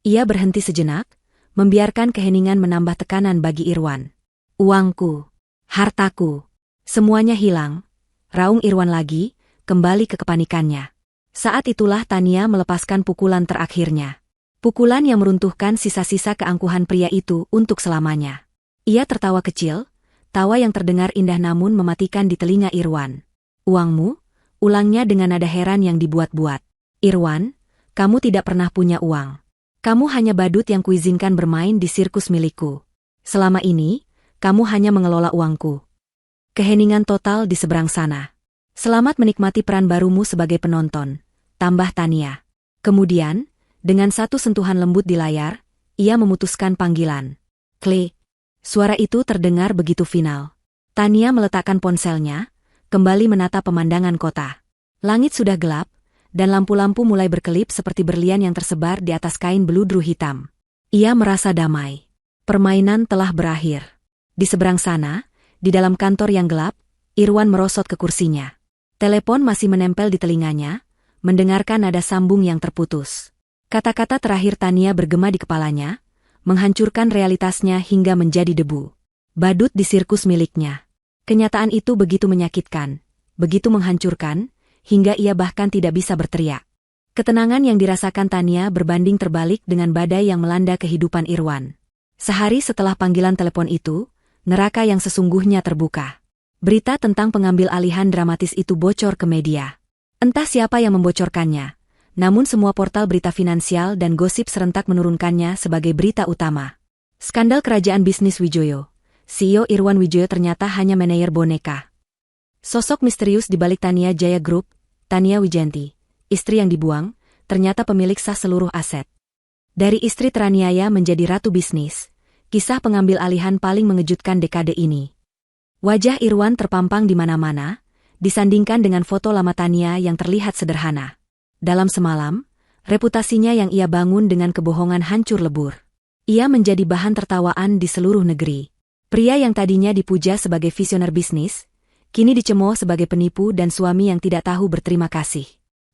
Ia berhenti sejenak, membiarkan keheningan menambah tekanan bagi Irwan. Uangku, hartaku, semuanya hilang. Raung Irwan lagi, kembali ke kepanikannya. Saat itulah Tania melepaskan pukulan terakhirnya. Pukulan yang meruntuhkan sisa-sisa keangkuhan pria itu untuk selamanya. Ia tertawa kecil, tawa yang terdengar indah namun mematikan di telinga Irwan. Uangmu? Ulangnya dengan nada heran yang dibuat-buat. Irwan, kamu tidak pernah punya uang. Kamu hanya badut yang kuizinkan bermain di sirkus milikku. Selama ini, kamu hanya mengelola uangku. Keheningan total di seberang sana. Selamat menikmati peran barumu sebagai penonton, tambah Tania. Kemudian, dengan satu sentuhan lembut di layar, ia memutuskan panggilan. Klik. Suara itu terdengar begitu final. Tania meletakkan ponselnya, kembali menatap pemandangan kota. Langit sudah gelap, dan lampu-lampu mulai berkelip seperti berlian yang tersebar di atas kain beludru hitam. Ia merasa damai. Permainan telah berakhir. Di seberang sana, di dalam kantor yang gelap, Irwan merosot ke kursinya. Telepon masih menempel di telinganya, mendengarkan nada sambung yang terputus. Kata-kata terakhir Tania bergema di kepalanya, menghancurkan realitasnya hingga menjadi debu. Badut di sirkus miliknya. Kenyataan itu begitu menyakitkan, begitu menghancurkan, hingga ia bahkan tidak bisa berteriak. Ketenangan yang dirasakan Tania berbanding terbalik dengan badai yang melanda kehidupan Irwan. Sehari setelah panggilan telepon itu, neraka yang sesungguhnya terbuka. Berita tentang pengambil alihan dramatis itu bocor ke media. Entah siapa yang membocorkannya, namun semua portal berita finansial dan gosip serentak menurunkannya sebagai berita utama. Skandal kerajaan bisnis Wijoyo. CEO Irwan Wijoyo ternyata hanya manajer boneka. Sosok misterius di balik Tania Jaya Group, Tania Wijanti, istri yang dibuang, ternyata pemilik sah seluruh aset. Dari istri teraniaya menjadi ratu bisnis, kisah pengambil alihan paling mengejutkan dekade ini. Wajah Irwan terpampang di mana-mana, disandingkan dengan foto lama Tania yang terlihat sederhana. Dalam semalam, reputasinya yang ia bangun dengan kebohongan hancur lebur. Ia menjadi bahan tertawaan di seluruh negeri. Pria yang tadinya dipuja sebagai visioner bisnis, kini dicemooh sebagai penipu dan suami yang tidak tahu berterima kasih.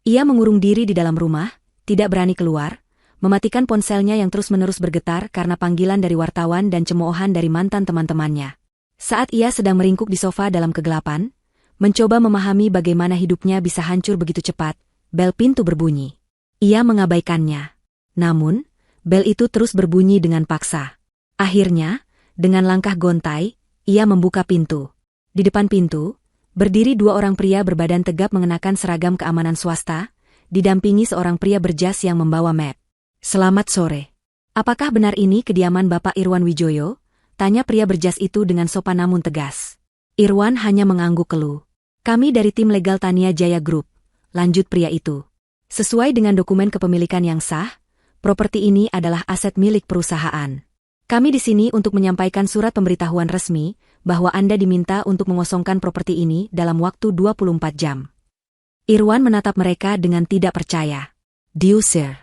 Ia mengurung diri di dalam rumah, tidak berani keluar, mematikan ponselnya yang terus-menerus bergetar karena panggilan dari wartawan dan cemoohan dari mantan teman-temannya. Saat ia sedang meringkuk di sofa dalam kegelapan, mencoba memahami bagaimana hidupnya bisa hancur begitu cepat, bel pintu berbunyi. Ia mengabaikannya. Namun, bel itu terus berbunyi dengan paksa. Akhirnya, dengan langkah gontai, ia membuka pintu. Di depan pintu, berdiri dua orang pria berbadan tegap mengenakan seragam keamanan swasta, didampingi seorang pria berjas yang membawa map. "Selamat sore. Apakah benar ini kediaman Bapak Irwan Wijoyo?" tanya pria berjas itu dengan sopan namun tegas. Irwan hanya mengangguk keluh. "Kami dari tim legal Tania Jaya Group," lanjut pria itu. "Sesuai dengan dokumen kepemilikan yang sah, properti ini adalah aset milik perusahaan. Kami di sini untuk menyampaikan surat pemberitahuan resmi bahwa Anda diminta untuk mengosongkan properti ini dalam waktu 24 jam. Irwan menatap mereka dengan tidak percaya. Diusir.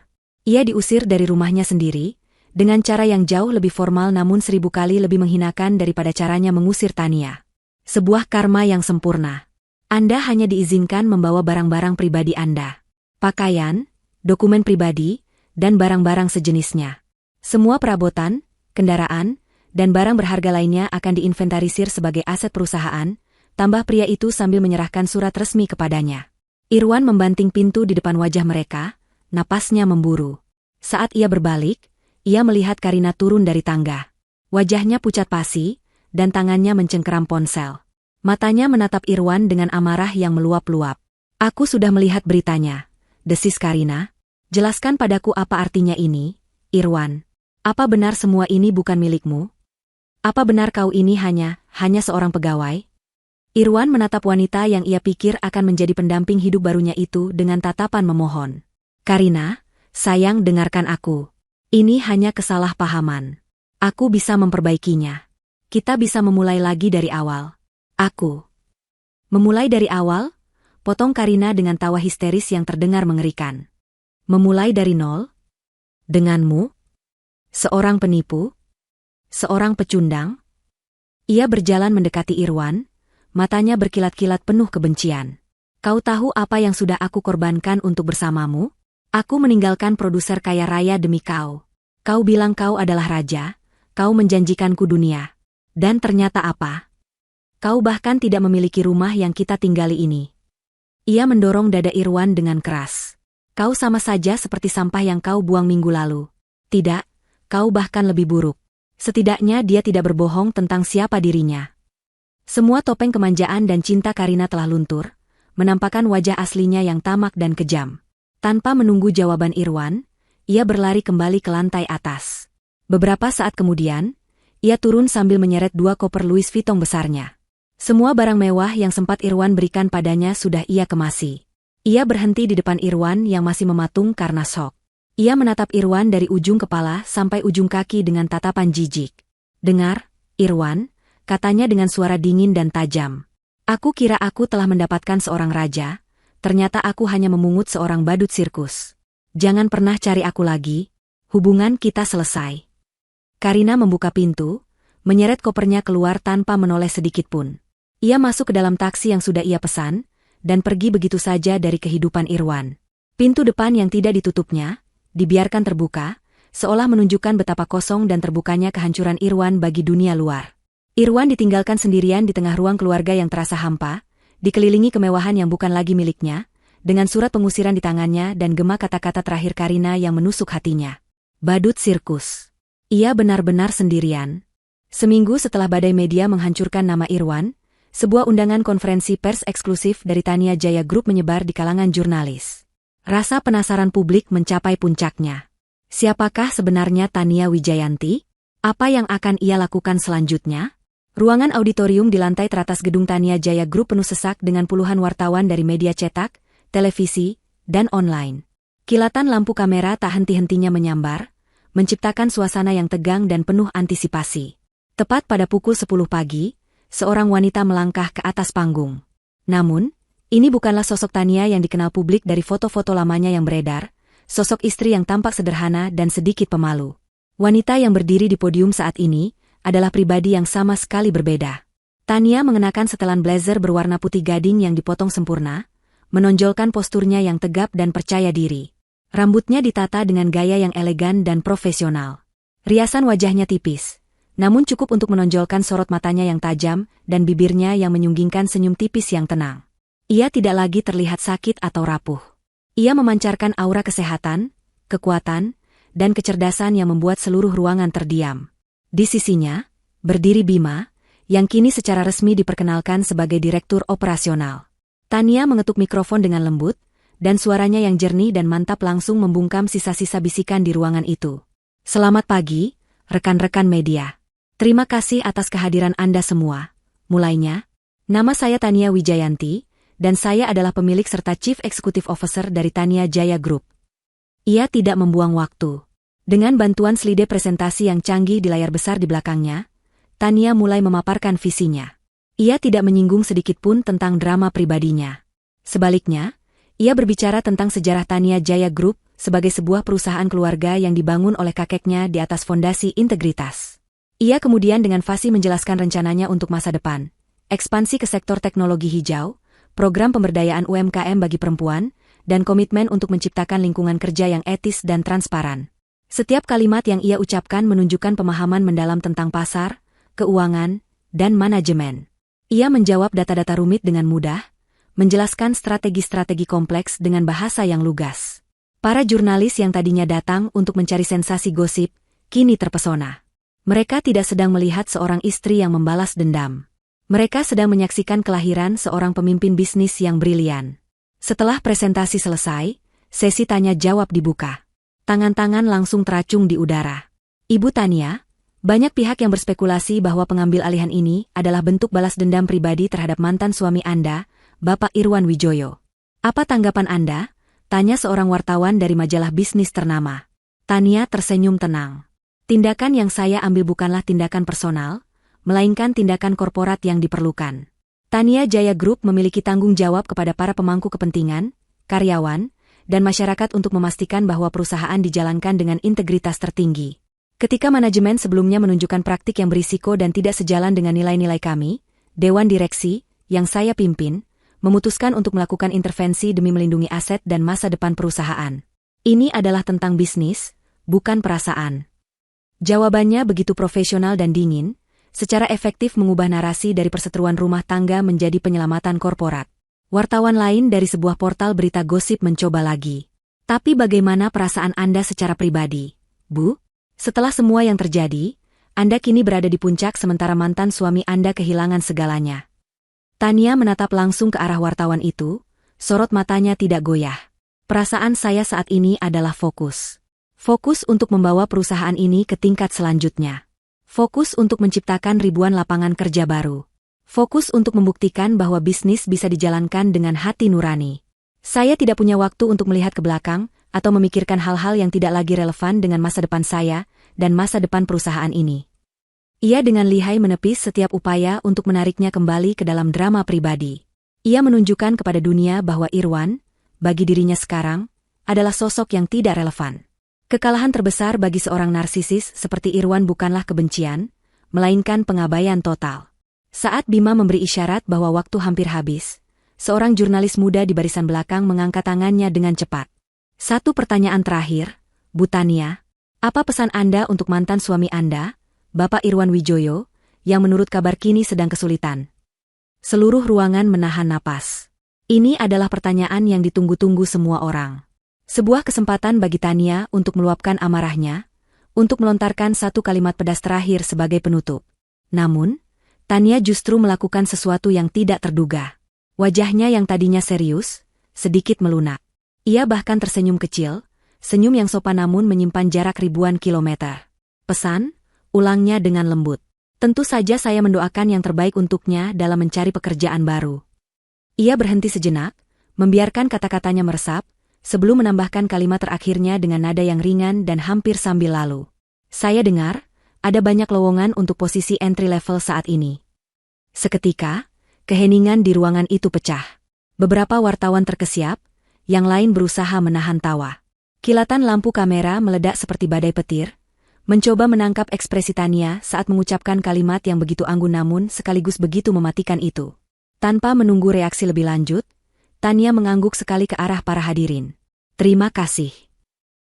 Ia diusir dari rumahnya sendiri, dengan cara yang jauh lebih formal namun 1000 kali lebih menghinakan daripada caranya mengusir Tania. Sebuah karma yang sempurna. Anda hanya diizinkan membawa barang-barang pribadi Anda. Pakaian, dokumen pribadi, dan barang-barang sejenisnya. Semua perabotan, kendaraan, dan barang berharga lainnya akan diinventarisir sebagai aset perusahaan, tambah pria itu sambil menyerahkan surat resmi kepadanya. Irwan membanting pintu di depan wajah mereka, napasnya memburu. Saat ia berbalik, ia melihat Karina turun dari tangga. Wajahnya pucat pasi, dan tangannya mencengkeram ponsel. Matanya menatap Irwan dengan amarah yang meluap-luap. "Aku sudah melihat beritanya," desis Karina. "Jelaskan padaku apa artinya ini, Irwan. Apa benar semua ini bukan milikmu? Apa benar kau ini hanya seorang pegawai?" Irwan menatap wanita yang ia pikir akan menjadi pendamping hidup barunya itu dengan tatapan memohon. "Karina, sayang dengarkan aku. Ini hanya kesalahpahaman. Aku bisa memperbaikinya. Kita bisa memulai lagi dari awal." "Aku." "Memulai dari awal?" potong Karina dengan tawa histeris yang terdengar mengerikan. "Memulai dari nol? Denganmu? Seorang penipu? Seorang pecundang?" Ia berjalan mendekati Irwan, matanya berkilat-kilat penuh kebencian. "Kau tahu apa yang sudah aku korbankan untuk bersamamu? Aku meninggalkan produser kaya raya demi kau. Kau bilang kau adalah raja, kau menjanjikanku dunia. Dan ternyata apa? Kau bahkan tidak memiliki rumah yang kita tinggali ini." Ia mendorong dada Irwan dengan keras. "Kau sama saja seperti sampah yang kau buang minggu lalu. Tidak. Kau bahkan lebih buruk." Setidaknya dia tidak berbohong tentang siapa dirinya. Semua topeng kemanjaan dan cinta Karina telah luntur, menampakkan wajah aslinya yang tamak dan kejam. Tanpa menunggu jawaban Irwan, ia berlari kembali ke lantai atas. Beberapa saat kemudian, ia turun sambil menyeret 2 koper Louis Vuitton besarnya. Semua barang mewah yang sempat Irwan berikan padanya sudah ia kemasi. Ia berhenti di depan Irwan yang masih mematung karena shock. Ia menatap Irwan dari ujung kepala sampai ujung kaki dengan tatapan jijik. "Dengar, Irwan, katanya dengan suara dingin dan tajam. Aku kira aku telah mendapatkan seorang raja, ternyata aku hanya memungut seorang badut sirkus. Jangan pernah cari aku lagi, hubungan kita selesai. Karina membuka pintu, menyeret kopernya keluar tanpa menoleh sedikit pun. Ia masuk ke dalam taksi yang sudah ia pesan, dan pergi begitu saja dari kehidupan Irwan. Pintu depan yang tidak ditutupnya, dibiarkan terbuka, seolah menunjukkan betapa kosong dan terbukanya kehancuran Irwan bagi dunia luar. Irwan ditinggalkan sendirian di tengah ruang keluarga yang terasa hampa, dikelilingi kemewahan yang bukan lagi miliknya, dengan surat pengusiran di tangannya dan gema kata-kata terakhir Karina yang menusuk hatinya. Badut sirkus. Ia benar-benar sendirian. Seminggu setelah badai media menghancurkan nama Irwan, sebuah undangan konferensi pers eksklusif dari Tania Jaya Group menyebar di kalangan jurnalis. Rasa penasaran publik mencapai puncaknya. Siapakah sebenarnya Tania Wijayanti? Apa yang akan ia lakukan selanjutnya? Ruangan auditorium di lantai teratas gedung Tania Jaya Group penuh sesak dengan puluhan wartawan dari media cetak, televisi, dan online. Kilatan lampu kamera tak henti-hentinya menyambar, menciptakan suasana yang tegang dan penuh antisipasi. Tepat pada pukul 10 pagi, seorang wanita melangkah ke atas panggung. Namun, ini bukanlah sosok Tania yang dikenal publik dari foto-foto lamanya yang beredar, sosok istri yang tampak sederhana dan sedikit pemalu. Wanita yang berdiri di podium saat ini adalah pribadi yang sama sekali berbeda. Tania mengenakan setelan blazer berwarna putih gading yang dipotong sempurna, menonjolkan posturnya yang tegap dan percaya diri. Rambutnya ditata dengan gaya yang elegan dan profesional. Riasan wajahnya tipis, namun cukup untuk menonjolkan sorot matanya yang tajam dan bibirnya yang menyunggingkan senyum tipis yang tenang. Ia tidak lagi terlihat sakit atau rapuh. Ia memancarkan aura kesehatan, kekuatan, dan kecerdasan yang membuat seluruh ruangan terdiam. Di sisinya, berdiri Bima, yang kini secara resmi diperkenalkan sebagai Direktur Operasional. Tania mengetuk mikrofon dengan lembut, dan suaranya yang jernih dan mantap langsung membungkam sisa-sisa bisikan di ruangan itu. Selamat pagi, rekan-rekan media. Terima kasih atas kehadiran Anda semua. Mulainya, nama saya Tania Wijayanti, dan saya adalah pemilik serta Chief Executive Officer dari Tania Jaya Group. Ia tidak membuang waktu. Dengan bantuan slide presentasi yang canggih di layar besar di belakangnya, Tania mulai memaparkan visinya. Ia tidak menyinggung sedikit pun tentang drama pribadinya. Sebaliknya, ia berbicara tentang sejarah Tania Jaya Group sebagai sebuah perusahaan keluarga yang dibangun oleh kakeknya di atas fondasi integritas. Ia kemudian dengan fasih menjelaskan rencananya untuk masa depan, ekspansi ke sektor teknologi hijau, program pemberdayaan UMKM bagi perempuan, dan komitmen untuk menciptakan lingkungan kerja yang etis dan transparan. Setiap kalimat yang ia ucapkan menunjukkan pemahaman mendalam tentang pasar, keuangan, dan manajemen. Ia menjawab data-data rumit dengan mudah, menjelaskan strategi-strategi kompleks dengan bahasa yang lugas. Para jurnalis yang tadinya datang untuk mencari sensasi gosip, kini terpesona. Mereka tidak sedang melihat seorang istri yang membalas dendam. Mereka sedang menyaksikan kelahiran seorang pemimpin bisnis yang brilian. Setelah presentasi selesai, sesi tanya jawab dibuka. Tangan-tangan langsung teracung di udara. Ibu Tania, banyak pihak yang berspekulasi bahwa pengambil alihan ini adalah bentuk balas dendam pribadi terhadap mantan suami Anda, Bapak Irwan Wijoyo. Apa tanggapan Anda? Tanya seorang wartawan dari majalah bisnis ternama. Tania tersenyum tenang. Tindakan yang saya ambil bukanlah tindakan personal, melainkan tindakan korporat yang diperlukan. Tania Jaya Group memiliki tanggung jawab kepada para pemangku kepentingan, karyawan, dan masyarakat untuk memastikan bahwa perusahaan dijalankan dengan integritas tertinggi. Ketika manajemen sebelumnya menunjukkan praktik yang berisiko dan tidak sejalan dengan nilai-nilai kami, Dewan Direksi, yang saya pimpin, memutuskan untuk melakukan intervensi demi melindungi aset dan masa depan perusahaan. Ini adalah tentang bisnis, bukan perasaan. Jawabannya begitu profesional dan dingin, secara efektif mengubah narasi dari perseteruan rumah tangga menjadi penyelamatan korporat. Wartawan lain dari sebuah portal berita gosip mencoba lagi. Tapi bagaimana perasaan Anda secara pribadi, Bu? Setelah semua yang terjadi, Anda kini berada di puncak sementara mantan suami Anda kehilangan segalanya. Tania menatap langsung ke arah wartawan itu, sorot matanya tidak goyah. Perasaan saya saat ini adalah fokus. Fokus untuk membawa perusahaan ini ke tingkat selanjutnya. Fokus untuk menciptakan ribuan lapangan kerja baru. Fokus untuk membuktikan bahwa bisnis bisa dijalankan dengan hati nurani. Saya tidak punya waktu untuk melihat ke belakang atau memikirkan hal-hal yang tidak lagi relevan dengan masa depan saya dan masa depan perusahaan ini. Ia dengan lihai menepis setiap upaya untuk menariknya kembali ke dalam drama pribadi. Ia menunjukkan kepada dunia bahwa Irwan, bagi dirinya sekarang, adalah sosok yang tidak relevan. Kekalahan terbesar bagi seorang narsisis seperti Irwan bukanlah kebencian, melainkan pengabaian total. Saat Bima memberi isyarat bahwa waktu hampir habis, seorang jurnalis muda di barisan belakang mengangkat tangannya dengan cepat. Satu pertanyaan terakhir, Bu Tania, apa pesan Anda untuk mantan suami Anda, Bapak Irwan Wijoyo, yang menurut kabar kini sedang kesulitan? Seluruh ruangan menahan napas. Ini adalah pertanyaan yang ditunggu-tunggu semua orang. Sebuah kesempatan bagi Tania untuk meluapkan amarahnya, untuk melontarkan satu kalimat pedas terakhir sebagai penutup. Namun, Tania justru melakukan sesuatu yang tidak terduga. Wajahnya yang tadinya serius, sedikit melunak. Ia bahkan tersenyum kecil, senyum yang sopan namun menyimpan jarak ribuan kilometer. Pesan, ulangnya dengan lembut. Tentu saja saya mendoakan yang terbaik untuknya dalam mencari pekerjaan baru. Ia berhenti sejenak, membiarkan kata-katanya meresap, sebelum menambahkan kalimat terakhirnya dengan nada yang ringan dan hampir sambil lalu. Saya dengar, ada banyak lowongan untuk posisi entry level saat ini. Seketika, keheningan di ruangan itu pecah. Beberapa wartawan terkesiap, yang lain berusaha menahan tawa. Kilatan lampu kamera meledak seperti badai petir, mencoba menangkap ekspresi Tania saat mengucapkan kalimat yang begitu anggun namun sekaligus begitu mematikan itu. Tanpa menunggu reaksi lebih lanjut, Tania mengangguk sekali ke arah para hadirin. Terima kasih.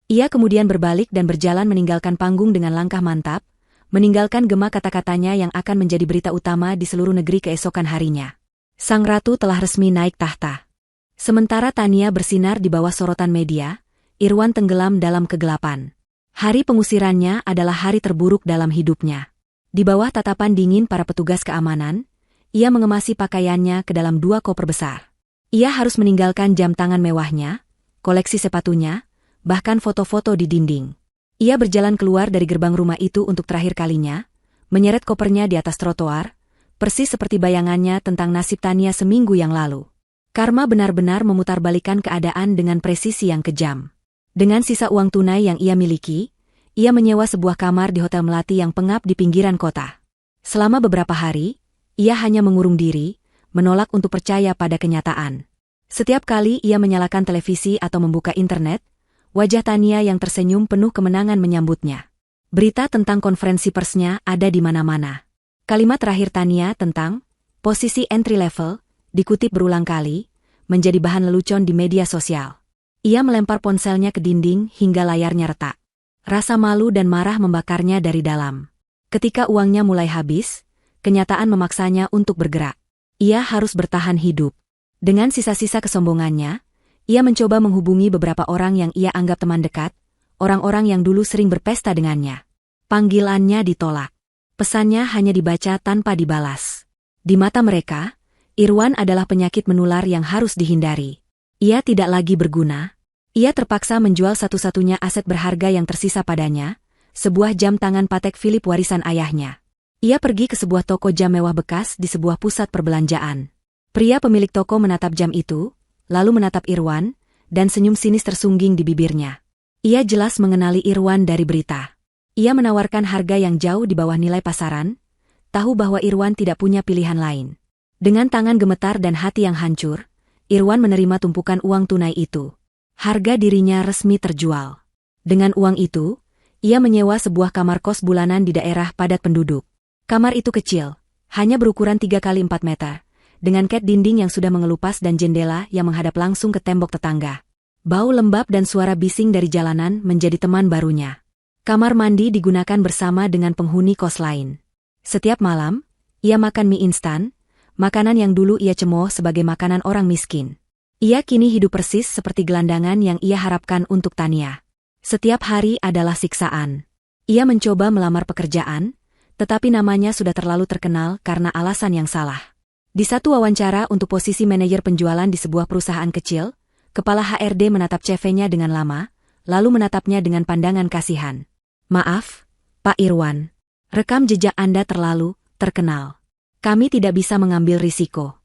Ia kemudian berbalik dan berjalan meninggalkan panggung dengan langkah mantap, meninggalkan gema kata-katanya yang akan menjadi berita utama di seluruh negeri keesokan harinya. Sang ratu telah resmi naik tahta. Sementara Tania bersinar di bawah sorotan media, Irwan tenggelam dalam kegelapan. Hari pengusirannya adalah hari terburuk dalam hidupnya. Di bawah tatapan dingin para petugas keamanan, ia mengemasi pakaiannya ke dalam 2 koper besar. Ia harus meninggalkan jam tangan mewahnya, koleksi sepatunya, bahkan foto-foto di dinding. Ia berjalan keluar dari gerbang rumah itu untuk terakhir kalinya, menyeret kopernya di atas trotoar, persis seperti bayangannya tentang nasib Tania seminggu yang lalu. Karma benar-benar memutarbalikkan keadaan dengan presisi yang kejam. Dengan sisa uang tunai yang ia miliki, ia menyewa sebuah kamar di hotel melati yang pengap di pinggiran kota. Selama beberapa hari, ia hanya mengurung diri, menolak untuk percaya pada kenyataan. Setiap kali ia menyalakan televisi atau membuka internet, wajah Tania yang tersenyum penuh kemenangan menyambutnya. Berita tentang konferensi persnya ada di mana-mana. Kalimat terakhir Tania tentang posisi entry level dikutip berulang kali, menjadi bahan lelucon di media sosial. Ia melempar ponselnya ke dinding hingga layarnya retak. Rasa malu dan marah membakarnya dari dalam. Ketika uangnya mulai habis, kenyataan memaksanya untuk bergerak. Ia harus bertahan hidup. Dengan sisa-sisa kesombongannya, ia mencoba menghubungi beberapa orang yang ia anggap teman dekat, orang-orang yang dulu sering berpesta dengannya. Panggilannya ditolak. Pesannya hanya dibaca tanpa dibalas. Di mata mereka, Irwan adalah penyakit menular yang harus dihindari. Ia tidak lagi berguna. Ia terpaksa menjual satu-satunya aset berharga yang tersisa padanya, sebuah jam tangan Patek Philippe warisan ayahnya. Ia pergi ke sebuah toko jam mewah bekas di sebuah pusat perbelanjaan. Pria pemilik toko menatap jam itu, lalu menatap Irwan, dan senyum sinis tersungging di bibirnya. Ia jelas mengenali Irwan dari berita. Ia menawarkan harga yang jauh di bawah nilai pasaran, tahu bahwa Irwan tidak punya pilihan lain. Dengan tangan gemetar dan hati yang hancur, Irwan menerima tumpukan uang tunai itu. Harga dirinya resmi terjual. Dengan uang itu, ia menyewa sebuah kamar kos bulanan di daerah padat penduduk. Kamar itu kecil, hanya berukuran 3 kali 4 meter, dengan cat dinding yang sudah mengelupas dan jendela yang menghadap langsung ke tembok tetangga. Bau lembab dan suara bising dari jalanan menjadi teman barunya. Kamar mandi digunakan bersama dengan penghuni kos lain. Setiap malam, ia makan mie instan, makanan yang dulu ia cemooh sebagai makanan orang miskin. Ia kini hidup persis seperti gelandangan yang ia harapkan untuk Tania. Setiap hari adalah siksaan. Ia mencoba melamar pekerjaan, tetapi namanya sudah terlalu terkenal karena alasan yang salah. Di satu wawancara untuk posisi manajer penjualan di sebuah perusahaan kecil, kepala HRD menatap CV-nya dengan lama, lalu menatapnya dengan pandangan kasihan. Maaf, Pak Irwan. Rekam jejak Anda terlalu terkenal. Kami tidak bisa mengambil risiko.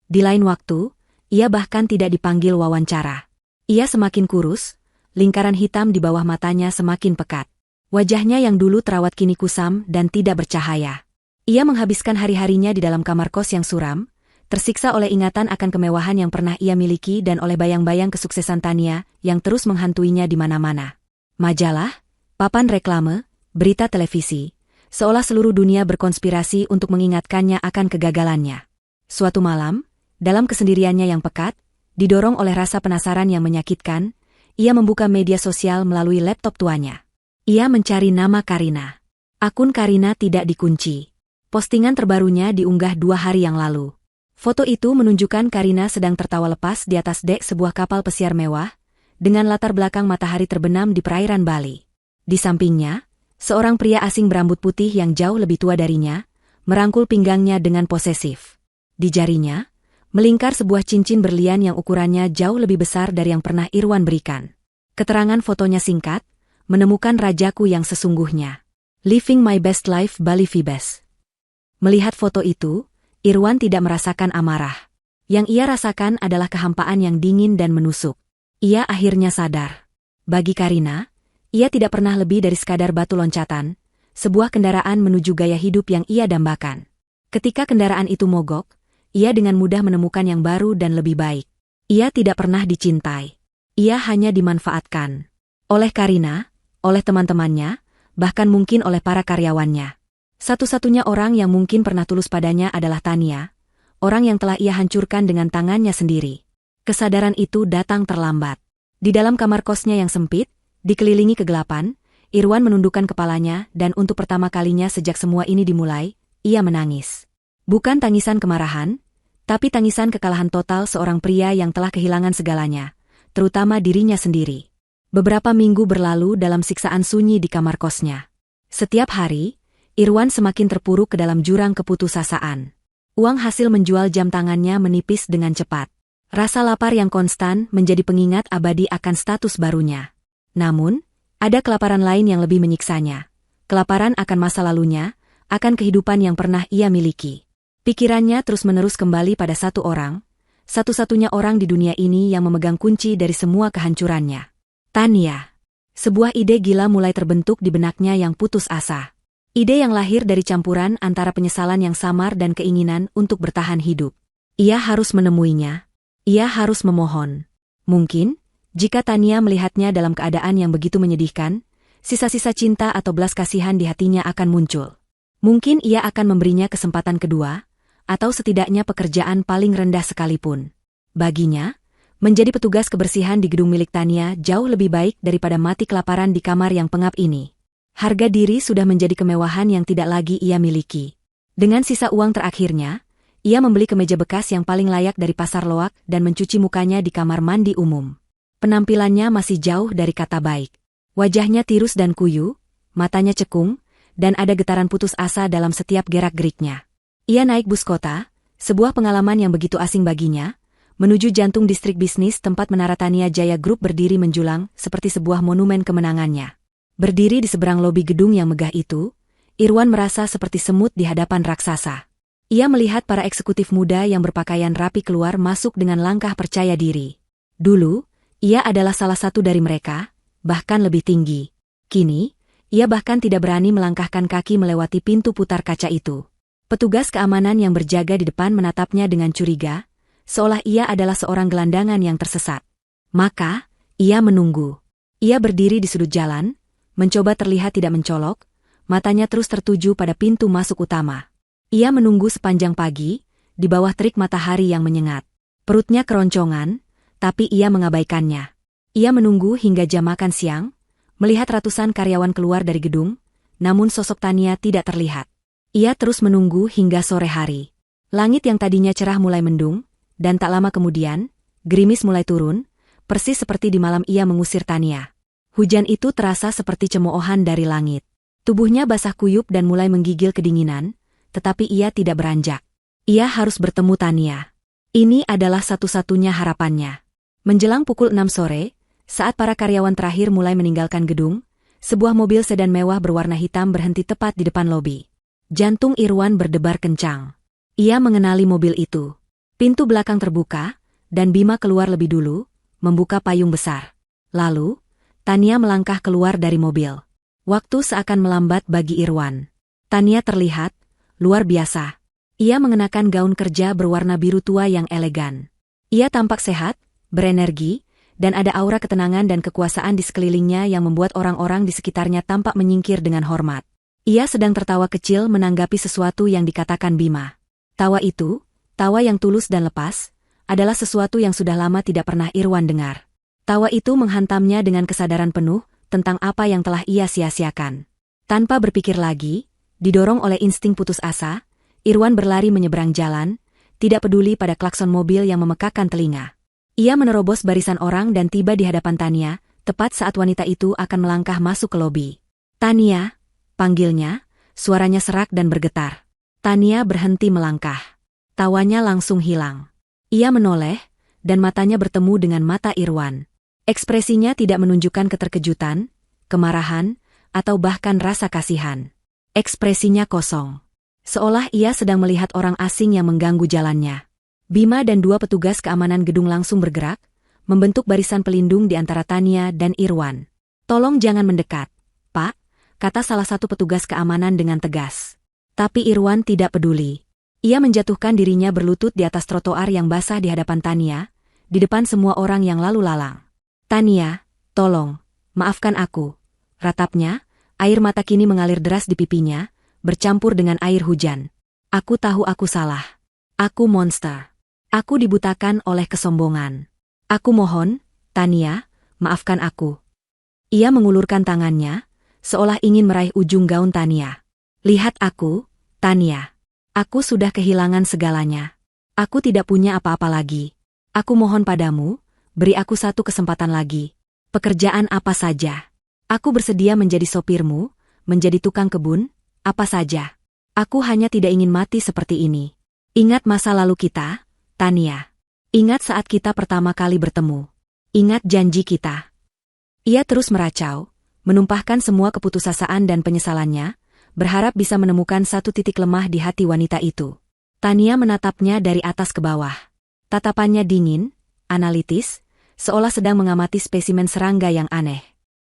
Di lain waktu, ia bahkan tidak dipanggil wawancara. Ia semakin kurus, lingkaran hitam di bawah matanya semakin pekat. Wajahnya yang dulu terawat kini kusam dan tidak bercahaya. Ia menghabiskan hari-harinya di dalam kamar kos yang suram, tersiksa oleh ingatan akan kemewahan yang pernah ia miliki dan oleh bayang-bayang kesuksesan Tania yang terus menghantuinya di mana-mana. Majalah, papan reklame, berita televisi, seolah seluruh dunia berkonspirasi untuk mengingatkannya akan kegagalannya. Suatu malam, dalam kesendiriannya yang pekat, didorong oleh rasa penasaran yang menyakitkan, ia membuka media sosial melalui laptop tuanya. Ia mencari nama Karina. Akun Karina tidak dikunci. Postingan terbarunya diunggah 2 hari yang lalu. Foto itu menunjukkan Karina sedang tertawa lepas di atas dek sebuah kapal pesiar mewah, dengan latar belakang matahari terbenam di perairan Bali. Di sampingnya, seorang pria asing berambut putih yang jauh lebih tua darinya, merangkul pinggangnya dengan posesif. Di jarinya, melingkar sebuah cincin berlian yang ukurannya jauh lebih besar dari yang pernah Irwan berikan. Keterangan fotonya singkat, menemukan rajaku yang sesungguhnya. Living my best life Bali Vibes. Melihat foto itu, Irwan tidak merasakan amarah. Yang ia rasakan adalah kehampaan yang dingin dan menusuk. Ia akhirnya sadar. Bagi Karina, ia tidak pernah lebih dari sekadar batu loncatan, sebuah kendaraan menuju gaya hidup yang ia dambakan. Ketika kendaraan itu mogok, ia dengan mudah menemukan yang baru dan lebih baik. Ia tidak pernah dicintai. Ia hanya dimanfaatkan. Oleh Karina, oleh teman-temannya, bahkan mungkin oleh para karyawannya. Satu-satunya orang yang mungkin pernah tulus padanya adalah Tania, orang yang telah ia hancurkan dengan tangannya sendiri. Kesadaran itu datang terlambat. Di dalam kamar kosnya yang sempit, dikelilingi kegelapan, Irwan menundukkan kepalanya dan untuk pertama kalinya sejak semua ini dimulai, ia menangis. Bukan tangisan kemarahan, tapi tangisan kekalahan total seorang pria yang telah kehilangan segalanya, terutama dirinya sendiri. Beberapa minggu berlalu dalam siksaan sunyi di kamar kosnya. Setiap hari, Irwan semakin terpuruk ke dalam jurang keputusasaan. Uang hasil menjual jam tangannya menipis dengan cepat. Rasa lapar yang konstan menjadi pengingat abadi akan status barunya. Namun, ada kelaparan lain yang lebih menyiksanya. Kelaparan akan masa lalunya, akan kehidupan yang pernah ia miliki. Pikirannya terus-menerus kembali pada satu orang, satu-satunya orang di dunia ini yang memegang kunci dari semua kehancurannya. Tania. Sebuah ide gila mulai terbentuk di benaknya yang putus asa. Ide yang lahir dari campuran antara penyesalan yang samar dan keinginan untuk bertahan hidup. Ia harus menemuinya. Ia harus memohon. Mungkin, jika Tania melihatnya dalam keadaan yang begitu menyedihkan, sisa-sisa cinta atau belas kasihan di hatinya akan muncul. Mungkin ia akan memberinya kesempatan kedua, atau setidaknya pekerjaan paling rendah sekalipun. Baginya, menjadi petugas kebersihan di gedung milik Tania jauh lebih baik daripada mati kelaparan di kamar yang pengap ini. Harga diri sudah menjadi kemewahan yang tidak lagi ia miliki. Dengan sisa uang terakhirnya, ia membeli kemeja bekas yang paling layak dari pasar loak dan mencuci mukanya di kamar mandi umum. Penampilannya masih jauh dari kata baik. Wajahnya tirus dan kuyu, matanya cekung, dan ada getaran putus asa dalam setiap gerak-geriknya. Ia naik bus kota, sebuah pengalaman yang begitu asing baginya, menuju jantung distrik bisnis tempat Menara Tania Jaya Group berdiri menjulang seperti sebuah monumen kemenangannya. Berdiri di seberang lobi gedung yang megah itu, Irwan merasa seperti semut di hadapan raksasa. Ia melihat para eksekutif muda yang berpakaian rapi keluar masuk dengan langkah percaya diri. Dulu, ia adalah salah satu dari mereka, bahkan lebih tinggi. Kini, ia bahkan tidak berani melangkahkan kaki melewati pintu putar kaca itu. Petugas keamanan yang berjaga di depan menatapnya dengan curiga, seolah ia adalah seorang gelandangan yang tersesat. Maka, ia menunggu. Ia berdiri di sudut jalan, mencoba terlihat tidak mencolok, matanya terus tertuju pada pintu masuk utama. Ia menunggu sepanjang pagi, di bawah terik matahari yang menyengat. Perutnya keroncongan, tapi ia mengabaikannya. Ia menunggu hingga jam makan siang, melihat ratusan karyawan keluar dari gedung, namun sosok Tania tidak terlihat. Ia terus menunggu hingga sore hari. Langit yang tadinya cerah mulai mendung, dan tak lama kemudian, gerimis mulai turun, persis seperti di malam ia mengusir Tania. Hujan itu terasa seperti cemoohan dari langit. Tubuhnya basah kuyup dan mulai menggigil kedinginan, tetapi ia tidak beranjak. Ia harus bertemu Tania. Ini adalah satu-satunya harapannya. Menjelang pukul 6 sore, saat para karyawan terakhir mulai meninggalkan gedung, sebuah mobil sedan mewah berwarna hitam berhenti tepat di depan lobi. Jantung Irwan berdebar kencang. Ia mengenali mobil itu. Pintu belakang terbuka, dan Bima keluar lebih dulu, membuka payung besar. Lalu, Tania melangkah keluar dari mobil. Waktu seakan melambat bagi Irwan. Tania terlihat luar biasa. Ia mengenakan gaun kerja berwarna biru tua yang elegan. Ia tampak sehat, berenergi, dan ada aura ketenangan dan kekuasaan di sekelilingnya yang membuat orang-orang di sekitarnya tampak menyingkir dengan hormat. Ia sedang tertawa kecil menanggapi sesuatu yang dikatakan Bima. Tawa itu, tawa yang tulus dan lepas, adalah sesuatu yang sudah lama tidak pernah Irwan dengar. Tawa itu menghantamnya dengan kesadaran penuh tentang apa yang telah ia sia-siakan. Tanpa berpikir lagi, didorong oleh insting putus asa, Irwan berlari menyeberang jalan, tidak peduli pada klakson mobil yang memekakkan telinga. Ia menerobos barisan orang dan tiba di hadapan Tania, tepat saat wanita itu akan melangkah masuk ke lobi. "Tania," panggilnya, suaranya serak dan bergetar. Tania berhenti melangkah. Tawanya langsung hilang. Ia menoleh, dan matanya bertemu dengan mata Irwan. Ekspresinya tidak menunjukkan keterkejutan, kemarahan, atau bahkan rasa kasihan. Ekspresinya kosong. Seolah ia sedang melihat orang asing yang mengganggu jalannya. Bima dan dua petugas keamanan gedung langsung bergerak, membentuk barisan pelindung di antara Tania dan Irwan. "Tolong jangan mendekat, Pak," kata salah satu petugas keamanan dengan tegas. Tapi Irwan tidak peduli. Ia menjatuhkan dirinya berlutut di atas trotoar yang basah di hadapan Tania, di depan semua orang yang lalu lalang. "Tania, tolong, maafkan aku," ratapnya, air mata kini mengalir deras di pipinya, bercampur dengan air hujan. "Aku tahu aku salah. Aku monster. Aku dibutakan oleh kesombongan. Aku mohon, Tania, maafkan aku." Ia mengulurkan tangannya, seolah ingin meraih ujung gaun Tania. "Lihat aku, Tania. Aku sudah kehilangan segalanya. Aku tidak punya apa-apa lagi. Aku mohon padamu, beri aku satu kesempatan lagi. Pekerjaan apa saja. Aku bersedia menjadi sopirmu, menjadi tukang kebun, apa saja. Aku hanya tidak ingin mati seperti ini. Ingat masa lalu kita, Tania. Ingat saat kita pertama kali bertemu. Ingat janji kita." Ia terus meracau, menumpahkan semua keputusasaan dan penyesalannya, berharap bisa menemukan satu titik lemah di hati wanita itu. Tania menatapnya dari atas ke bawah. Tatapannya dingin, analitis, seolah sedang mengamati spesimen serangga yang aneh.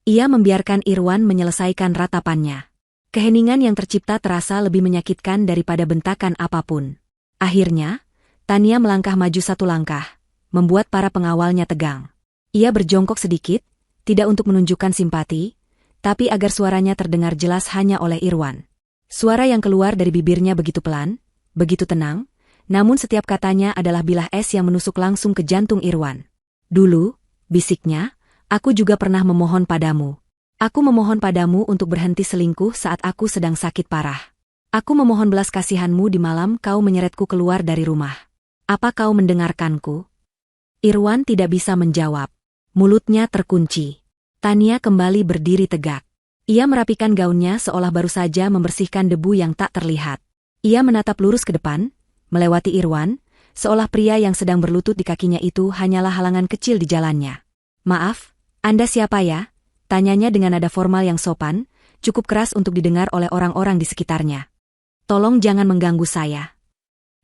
Ia membiarkan Irwan menyelesaikan ratapannya. Keheningan yang tercipta terasa lebih menyakitkan daripada bentakan apapun. Akhirnya, Tania melangkah maju satu langkah, membuat para pengawalnya tegang. Ia berjongkok sedikit, tidak untuk menunjukkan simpati, tapi agar suaranya terdengar jelas hanya oleh Irwan. Suara yang keluar dari bibirnya begitu pelan, begitu tenang, namun setiap katanya adalah bilah es yang menusuk langsung ke jantung Irwan. "Dulu," bisiknya, "aku juga pernah memohon padamu. Aku memohon padamu untuk berhenti selingkuh saat aku sedang sakit parah. Aku memohon belas kasihanmu di malam kau menyeretku keluar dari rumah. Apa kau mendengarkanku?" Irwan tidak bisa menjawab. Mulutnya terkunci. Tania kembali berdiri tegak. Ia merapikan gaunnya seolah baru saja membersihkan debu yang tak terlihat. Ia menatap lurus ke depan, melewati Irwan, seolah pria yang sedang berlutut di kakinya itu hanyalah halangan kecil di jalannya. "Maaf, Anda siapa ya?" tanyanya dengan nada formal yang sopan, cukup keras untuk didengar oleh orang-orang di sekitarnya. "Tolong jangan mengganggu saya."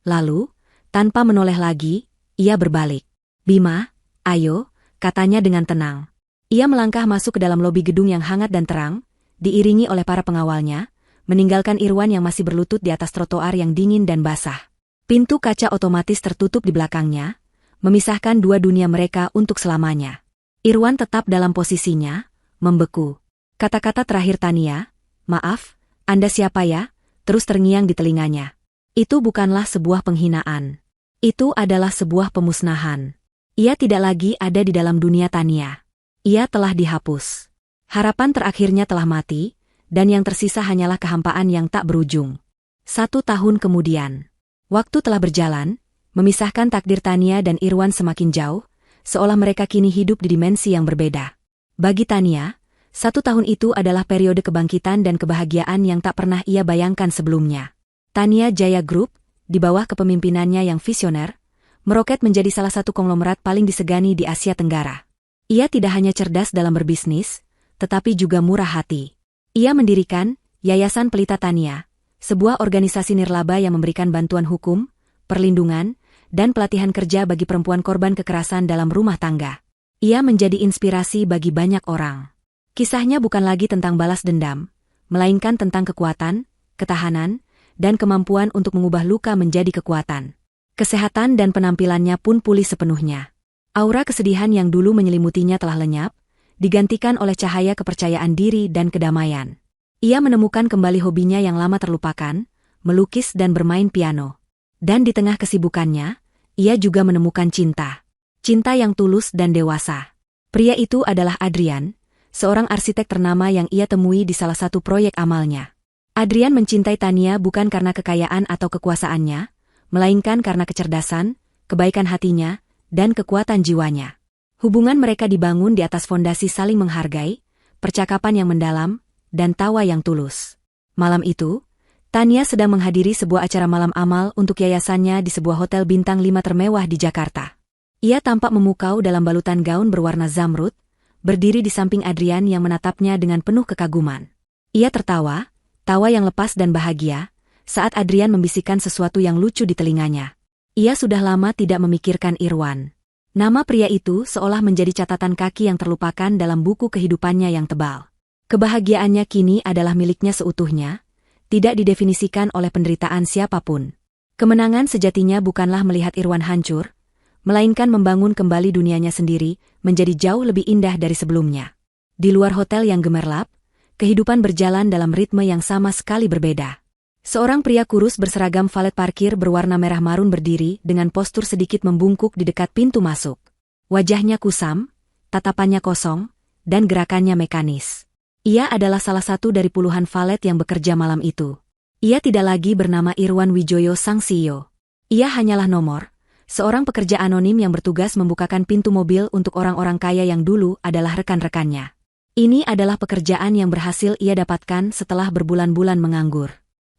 Lalu, tanpa menoleh lagi, ia berbalik. "Bima, ayo," katanya dengan tenang. Ia melangkah masuk ke dalam lobi gedung yang hangat dan terang, diiringi oleh para pengawalnya, meninggalkan Irwan yang masih berlutut di atas trotoar yang dingin dan basah. Pintu kaca otomatis tertutup di belakangnya, memisahkan dua dunia mereka untuk selamanya. Irwan tetap dalam posisinya, membeku. Kata-kata terakhir Tania, "Maaf, Anda siapa ya?" terus terngiang di telinganya. Itu bukanlah sebuah penghinaan. Itu adalah sebuah pemusnahan. Ia tidak lagi ada di dalam dunia Tania. Ia telah dihapus. Harapan terakhirnya telah mati, dan yang tersisa hanyalah kehampaan yang tak berujung. 1 tahun kemudian, waktu telah berjalan, memisahkan takdir Tania dan Irwan semakin jauh, seolah mereka kini hidup di dimensi yang berbeda. Bagi Tania, 1 tahun itu adalah periode kebangkitan dan kebahagiaan yang tak pernah ia bayangkan sebelumnya. Tania Jaya Group, di bawah kepemimpinannya yang visioner, meroket menjadi salah satu konglomerat paling disegani di Asia Tenggara. Ia tidak hanya cerdas dalam berbisnis, tetapi juga murah hati. Ia mendirikan Yayasan Pelita Tania, sebuah organisasi nirlaba yang memberikan bantuan hukum, perlindungan, dan pelatihan kerja bagi perempuan korban kekerasan dalam rumah tangga. Ia menjadi inspirasi bagi banyak orang. Kisahnya bukan lagi tentang balas dendam, melainkan tentang kekuatan, ketahanan, dan kemampuan untuk mengubah luka menjadi kekuatan. Kesehatan dan penampilannya pun pulih sepenuhnya. Aura kesedihan yang dulu menyelimutinya telah lenyap, digantikan oleh cahaya kepercayaan diri dan kedamaian. Ia menemukan kembali hobinya yang lama terlupakan, melukis dan bermain piano. Dan di tengah kesibukannya, ia juga menemukan cinta. Cinta yang tulus dan dewasa. Pria itu adalah Adrian, seorang arsitek ternama yang ia temui di salah satu proyek amalnya. Adrian mencintai Tania bukan karena kekayaan atau kekuasaannya, melainkan karena kecerdasan, kebaikan hatinya, dan kekuatan jiwanya. Hubungan mereka dibangun di atas fondasi saling menghargai, percakapan yang mendalam, dan tawa yang tulus. Malam itu, Tania sedang menghadiri sebuah acara malam amal untuk yayasannya di sebuah hotel bintang 5 termewah di Jakarta. Ia tampak memukau dalam balutan gaun berwarna zamrud, berdiri di samping Adrian yang menatapnya dengan penuh kekaguman. Ia tertawa, tawa yang lepas dan bahagia, saat Adrian membisikkan sesuatu yang lucu di telinganya. Ia sudah lama tidak memikirkan Irwan. Nama pria itu seolah menjadi catatan kaki yang terlupakan dalam buku kehidupannya yang tebal. Kebahagiaannya kini adalah miliknya seutuhnya, tidak didefinisikan oleh penderitaan siapapun. Kemenangan sejatinya bukanlah melihat Irwan hancur, melainkan membangun kembali dunianya sendiri, menjadi jauh lebih indah dari sebelumnya. Di luar hotel yang gemerlap, kehidupan berjalan dalam ritme yang sama sekali berbeda. Seorang pria kurus berseragam valet parkir berwarna merah marun berdiri dengan postur sedikit membungkuk di dekat pintu masuk. Wajahnya kusam, tatapannya kosong, dan gerakannya mekanis. Ia adalah salah satu dari puluhan valet yang bekerja malam itu. Ia tidak lagi bernama Irwan Wijoyo sang CEO. Ia hanyalah nomor, seorang pekerja anonim yang bertugas membukakan pintu mobil untuk orang-orang kaya yang dulu adalah rekan-rekannya. Ini adalah pekerjaan yang berhasil ia dapatkan setelah berbulan-bulan menganggur.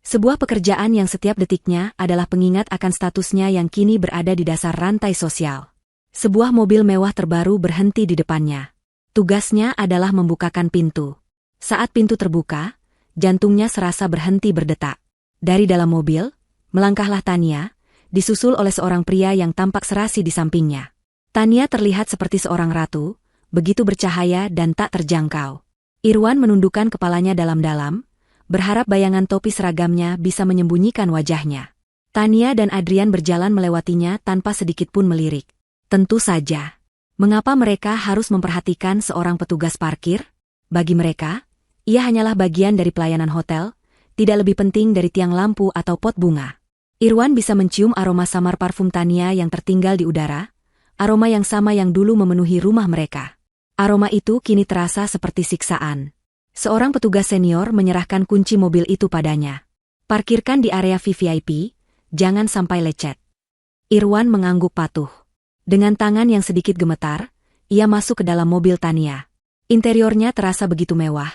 Sebuah pekerjaan yang setiap detiknya adalah pengingat akan statusnya yang kini berada di dasar rantai sosial. Sebuah mobil mewah terbaru berhenti di depannya. Tugasnya adalah membukakan pintu. Saat pintu terbuka, jantungnya serasa berhenti berdetak. Dari dalam mobil, melangkahlah Tania, disusul oleh seorang pria yang tampak serasi di sampingnya. Tania terlihat seperti seorang ratu, begitu bercahaya dan tak terjangkau. Irwan menundukkan kepalanya dalam-dalam, berharap bayangan topi seragamnya bisa menyembunyikan wajahnya. Tania dan Adrian berjalan melewatinya tanpa sedikit pun melirik. Tentu saja. Mengapa mereka harus memperhatikan seorang petugas parkir? Bagi mereka, ia hanyalah bagian dari pelayanan hotel, tidak lebih penting dari tiang lampu atau pot bunga. Irwan bisa mencium aroma samar parfum Tania yang tertinggal di udara, aroma yang sama yang dulu memenuhi rumah mereka. Aroma itu kini terasa seperti siksaan. Seorang petugas senior menyerahkan kunci mobil itu padanya. Parkirkan di area VVIP, jangan sampai lecet. Irwan mengangguk patuh. Dengan tangan yang sedikit gemetar, ia masuk ke dalam mobil Tania. Interiornya terasa begitu mewah.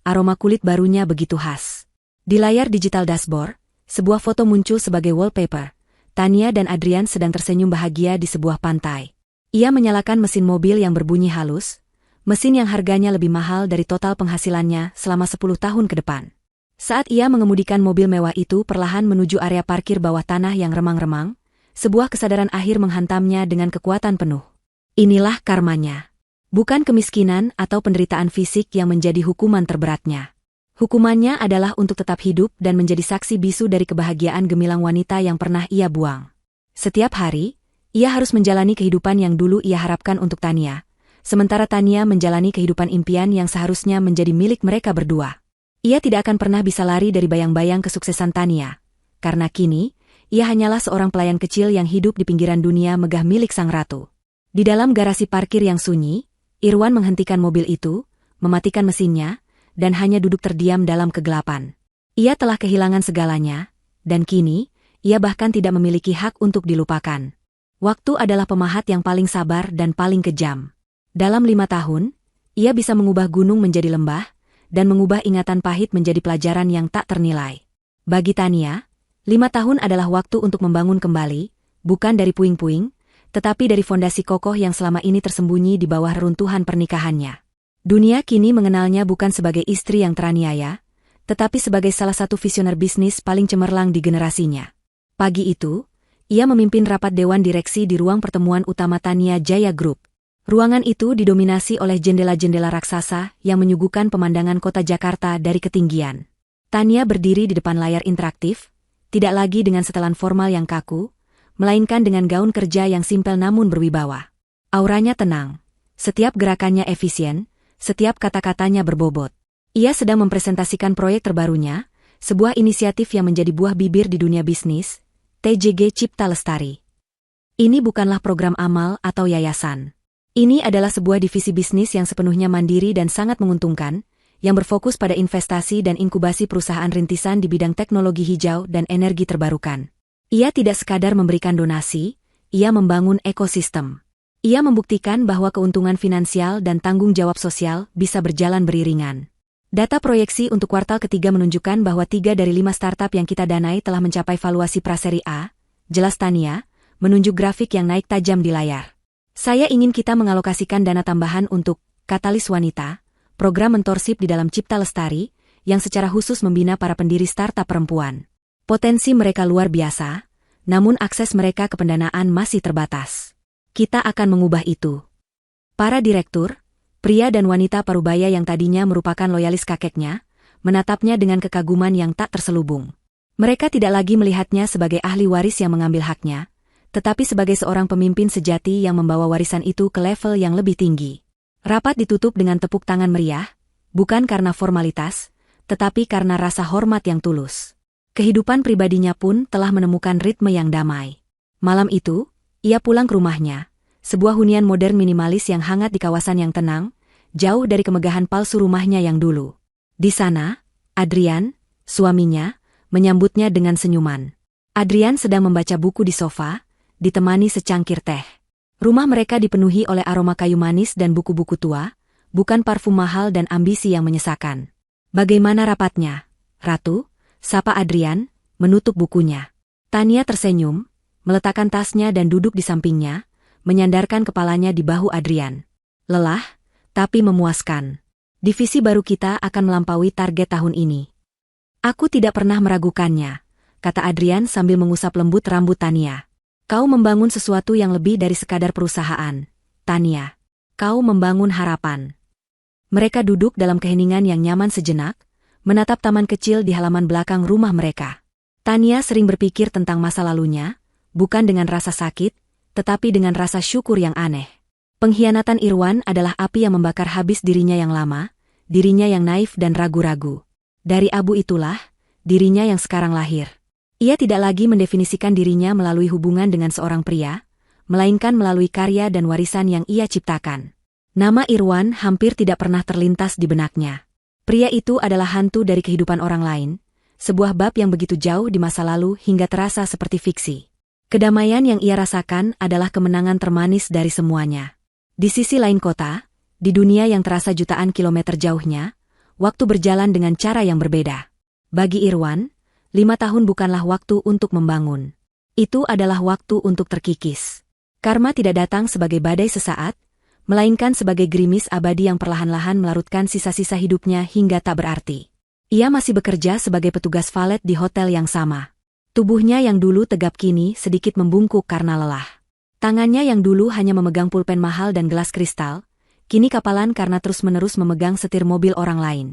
Aroma kulit barunya begitu khas. Di layar digital dashboard, sebuah foto muncul sebagai wallpaper. Tania dan Adrian sedang tersenyum bahagia di sebuah pantai. Ia menyalakan mesin mobil yang berbunyi halus, mesin yang harganya lebih mahal dari total penghasilannya selama 10 tahun ke depan. Saat ia mengemudikan mobil mewah itu perlahan menuju area parkir bawah tanah yang remang-remang, sebuah kesadaran akhir menghantamnya dengan kekuatan penuh. Inilah karmanya. Bukan kemiskinan atau penderitaan fisik yang menjadi hukuman terberatnya. Hukumannya adalah untuk tetap hidup dan menjadi saksi bisu dari kebahagiaan gemilang wanita yang pernah ia buang. Setiap hari, ia harus menjalani kehidupan yang dulu ia harapkan untuk Tania, sementara Tania menjalani kehidupan impian yang seharusnya menjadi milik mereka berdua. Ia tidak akan pernah bisa lari dari bayang-bayang kesuksesan Tania, karena kini, ia hanyalah seorang pelayan kecil yang hidup di pinggiran dunia megah milik sang ratu. Di dalam garasi parkir yang sunyi, Irwan menghentikan mobil itu, mematikan mesinnya, dan hanya duduk terdiam dalam kegelapan. Ia telah kehilangan segalanya, dan kini, ia bahkan tidak memiliki hak untuk dilupakan. Waktu adalah pemahat yang paling sabar dan paling kejam. Dalam 5 tahun, ia bisa mengubah gunung menjadi lembah, dan mengubah ingatan pahit menjadi pelajaran yang tak ternilai. Bagi Tania, 5 tahun adalah waktu untuk membangun kembali, bukan dari puing-puing, tetapi dari fondasi kokoh yang selama ini tersembunyi di bawah reruntuhan pernikahannya. Dunia kini mengenalnya bukan sebagai istri yang teraniaya, tetapi sebagai salah satu visioner bisnis paling cemerlang di generasinya. Pagi itu, ia memimpin rapat dewan direksi di ruang pertemuan utama Tania Jaya Group. Ruangan itu didominasi oleh jendela-jendela raksasa yang menyuguhkan pemandangan kota Jakarta dari ketinggian. Tania berdiri di depan layar interaktif, tidak lagi dengan setelan formal yang kaku, melainkan dengan gaun kerja yang simpel namun berwibawa. Auranya tenang, setiap gerakannya efisien, setiap kata-katanya berbobot. Ia sedang mempresentasikan proyek terbarunya, sebuah inisiatif yang menjadi buah bibir di dunia bisnis, TJG Cipta Lestari. Ini bukanlah program amal atau yayasan. Ini adalah sebuah divisi bisnis yang sepenuhnya mandiri dan sangat menguntungkan, yang berfokus pada investasi dan inkubasi perusahaan rintisan di bidang teknologi hijau dan energi terbarukan. Ia tidak sekadar memberikan donasi, ia membangun ekosistem. Ia membuktikan bahwa keuntungan finansial dan tanggung jawab sosial bisa berjalan beriringan. Data proyeksi untuk kuartal ketiga menunjukkan bahwa 3 dari 5 startup yang kita danai telah mencapai valuasi praseri A, jelas Tania, menunjuk grafik yang naik tajam di layar. Saya ingin kita mengalokasikan dana tambahan untuk Katalis Wanita, program mentorship di dalam Cipta Lestari, yang secara khusus membina para pendiri startup perempuan. Potensi mereka luar biasa, namun akses mereka ke pendanaan masih terbatas. Kita akan mengubah itu. Para direktur, pria dan wanita parubaya yang tadinya merupakan loyalis kakeknya, menatapnya dengan kekaguman yang tak terselubung. Mereka tidak lagi melihatnya sebagai ahli waris yang mengambil haknya, tetapi sebagai seorang pemimpin sejati yang membawa warisan itu ke level yang lebih tinggi. Rapat ditutup dengan tepuk tangan meriah, bukan karena formalitas, tetapi karena rasa hormat yang tulus. Kehidupan pribadinya pun telah menemukan ritme yang damai. Malam itu, ia pulang ke rumahnya, sebuah hunian modern minimalis yang hangat di kawasan yang tenang, jauh dari kemegahan palsu rumahnya yang dulu. Di sana, Adrian, suaminya, menyambutnya dengan senyuman. Adrian sedang membaca buku di sofa, ditemani secangkir teh. Rumah mereka dipenuhi oleh aroma kayu manis dan buku-buku tua, bukan parfum mahal dan ambisi yang menyesakan. Bagaimana rapatnya, Ratu? Sapa Adrian, menutup bukunya. Tania tersenyum, meletakkan tasnya dan duduk di sampingnya, menyandarkan kepalanya di bahu Adrian. Lelah, tapi memuaskan. Divisi baru kita akan melampaui target tahun ini. Aku tidak pernah meragukannya, kata Adrian sambil mengusap lembut rambut Tania. Kau membangun sesuatu yang lebih dari sekadar perusahaan, Tania. Kau membangun harapan. Mereka duduk dalam keheningan yang nyaman sejenak, menatap taman kecil di halaman belakang rumah mereka. Tania sering berpikir tentang masa lalunya, bukan dengan rasa sakit, tetapi dengan rasa syukur yang aneh. Pengkhianatan Irwan adalah api yang membakar habis dirinya yang lama, dirinya yang naif dan ragu-ragu. Dari abu itulah, dirinya yang sekarang lahir. Ia tidak lagi mendefinisikan dirinya melalui hubungan dengan seorang pria, melainkan melalui karya dan warisan yang ia ciptakan. Nama Irwan hampir tidak pernah terlintas di benaknya. Pria itu adalah hantu dari kehidupan orang lain, sebuah bab yang begitu jauh di masa lalu hingga terasa seperti fiksi. Kedamaian yang ia rasakan adalah kemenangan termanis dari semuanya. Di sisi lain kota, di dunia yang terasa jutaan kilometer jauhnya, waktu berjalan dengan cara yang berbeda. Bagi Irwan, 5 tahun bukanlah waktu untuk membangun. Itu adalah waktu untuk terkikis. Karma tidak datang sebagai badai sesaat, melainkan sebagai gerimis abadi yang perlahan-lahan melarutkan sisa-sisa hidupnya hingga tak berarti. Ia masih bekerja sebagai petugas valet di hotel yang sama. Tubuhnya yang dulu tegap kini sedikit membungkuk karena lelah. Tangannya yang dulu hanya memegang pulpen mahal dan gelas kristal, kini kapalan karena terus-menerus memegang setir mobil orang lain.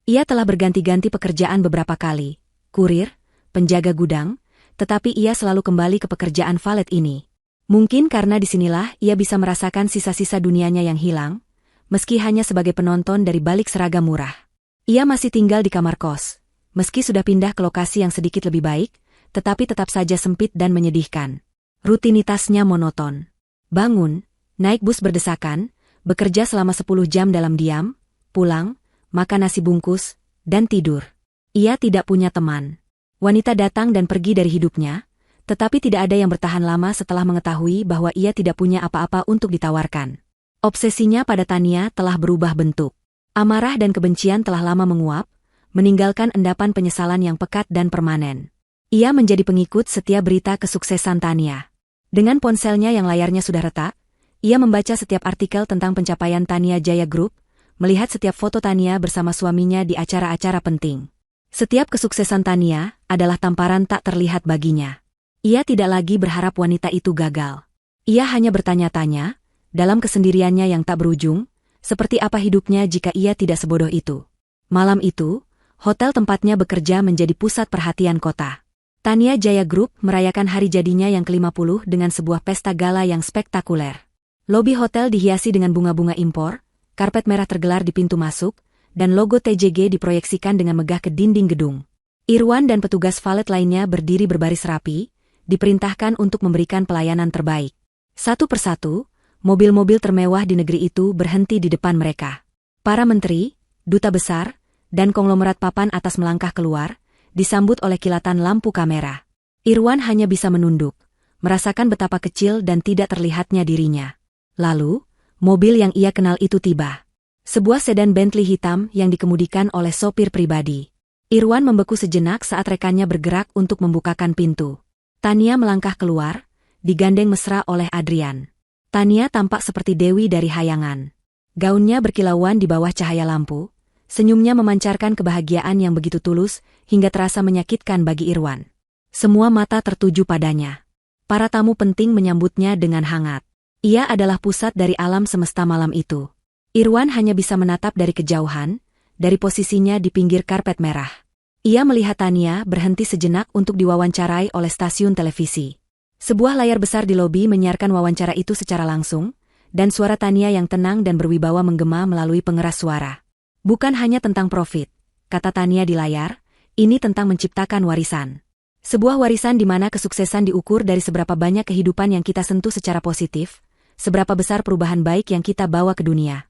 Ia telah berganti-ganti pekerjaan beberapa kali. Kurir, penjaga gudang, tetapi ia selalu kembali ke pekerjaan valet ini. Mungkin karena disinilah ia bisa merasakan sisa-sisa dunianya yang hilang, meski hanya sebagai penonton dari balik seragam murah. Ia masih tinggal di kamar kos, meski sudah pindah ke lokasi yang sedikit lebih baik, tetapi tetap saja sempit dan menyedihkan. Rutinitasnya monoton. Bangun, naik bus berdesakan, bekerja selama 10 jam dalam diam, pulang, makan nasi bungkus, dan tidur. Ia tidak punya teman. Wanita datang dan pergi dari hidupnya, tetapi tidak ada yang bertahan lama setelah mengetahui bahwa ia tidak punya apa-apa untuk ditawarkan. Obsesinya pada Tania telah berubah bentuk. Amarah dan kebencian telah lama menguap, meninggalkan endapan penyesalan yang pekat dan permanen. Ia menjadi pengikut setiap berita kesuksesan Tania. Dengan ponselnya yang layarnya sudah retak, ia membaca setiap artikel tentang pencapaian Tania Jaya Group, melihat setiap foto Tania bersama suaminya di acara-acara penting. Setiap kesuksesan Tania adalah tamparan tak terlihat baginya. Ia tidak lagi berharap wanita itu gagal. Ia hanya bertanya-tanya, dalam kesendiriannya yang tak berujung, seperti apa hidupnya jika ia tidak sebodoh itu. Malam itu, hotel tempatnya bekerja menjadi pusat perhatian kota. Tania Jaya Group merayakan hari jadinya yang ke-50 dengan sebuah pesta gala yang spektakuler. Lobi hotel dihiasi dengan bunga-bunga impor, karpet merah tergelar di pintu masuk, dan logo TJG diproyeksikan dengan megah ke dinding gedung. Irwan dan petugas valet lainnya berdiri berbaris rapi, diperintahkan untuk memberikan pelayanan terbaik. Satu persatu, mobil-mobil termewah di negeri itu berhenti di depan mereka. Para menteri, duta besar, dan konglomerat papan atas melangkah keluar, disambut oleh kilatan lampu kamera. Irwan hanya bisa menunduk, merasakan betapa kecil dan tidak terlihatnya dirinya. Lalu, mobil yang ia kenal itu tiba. Sebuah sedan Bentley hitam yang dikemudikan oleh sopir pribadi. Irwan membeku sejenak saat rekannya bergerak untuk membukakan pintu. Tania melangkah keluar, digandeng mesra oleh Adrian. Tania tampak seperti dewi dari hayangan. Gaunnya berkilauan di bawah cahaya lampu, senyumnya memancarkan kebahagiaan yang begitu tulus hingga terasa menyakitkan bagi Irwan. Semua mata tertuju padanya. Para tamu penting menyambutnya dengan hangat. Ia adalah pusat dari alam semesta malam itu. Irwan hanya bisa menatap dari kejauhan, dari posisinya di pinggir karpet merah. Ia melihat Tania berhenti sejenak untuk diwawancarai oleh stasiun televisi. Sebuah layar besar di lobi menyiarkan wawancara itu secara langsung, dan suara Tania yang tenang dan berwibawa menggema melalui pengeras suara. Bukan hanya tentang profit, kata Tania di layar, ini tentang menciptakan warisan. Sebuah warisan di mana kesuksesan diukur dari seberapa banyak kehidupan yang kita sentuh secara positif, seberapa besar perubahan baik yang kita bawa ke dunia.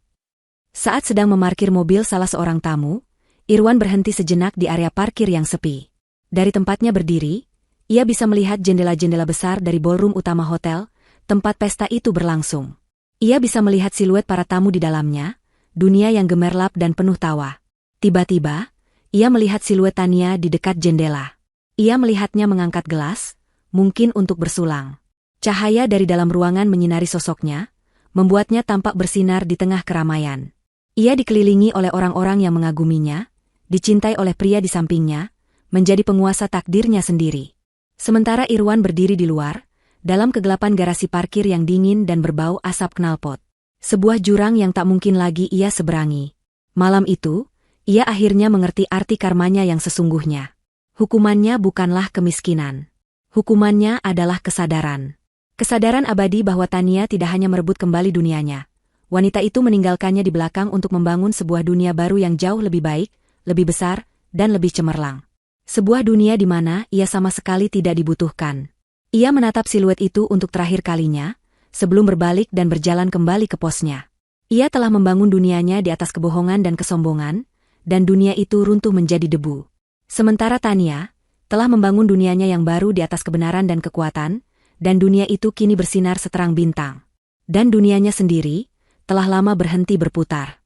Saat sedang memarkir mobil salah seorang tamu, Irwan berhenti sejenak di area parkir yang sepi. Dari tempatnya berdiri, ia bisa melihat jendela-jendela besar dari ballroom utama hotel, tempat pesta itu berlangsung. Ia bisa melihat siluet para tamu di dalamnya, dunia yang gemerlap dan penuh tawa. Tiba-tiba, ia melihat siluet Tania di dekat jendela. Ia melihatnya mengangkat gelas, mungkin untuk bersulang. Cahaya dari dalam ruangan menyinari sosoknya, membuatnya tampak bersinar di tengah keramaian. Ia dikelilingi oleh orang-orang yang mengaguminya, dicintai oleh pria di sampingnya, menjadi penguasa takdirnya sendiri. Sementara Irwan berdiri di luar, dalam kegelapan garasi parkir yang dingin dan berbau asap knalpot. Sebuah jurang yang tak mungkin lagi ia seberangi. Malam itu, ia akhirnya mengerti arti karmanya yang sesungguhnya. Hukumannya bukanlah kemiskinan. Hukumannya adalah kesadaran. Kesadaran abadi bahwa Tania tidak hanya merebut kembali dunianya. Wanita itu meninggalkannya di belakang untuk membangun sebuah dunia baru yang jauh lebih baik, lebih besar, dan lebih cemerlang. Sebuah dunia di mana ia sama sekali tidak dibutuhkan. Ia menatap siluet itu untuk terakhir kalinya, sebelum berbalik dan berjalan kembali ke posnya. Ia telah membangun dunianya di atas kebohongan dan kesombongan, dan dunia itu runtuh menjadi debu. Sementara Tania telah membangun dunianya yang baru di atas kebenaran dan kekuatan, dan dunia itu kini bersinar seterang bintang. Dan dunianya sendiri telah lama berhenti berputar.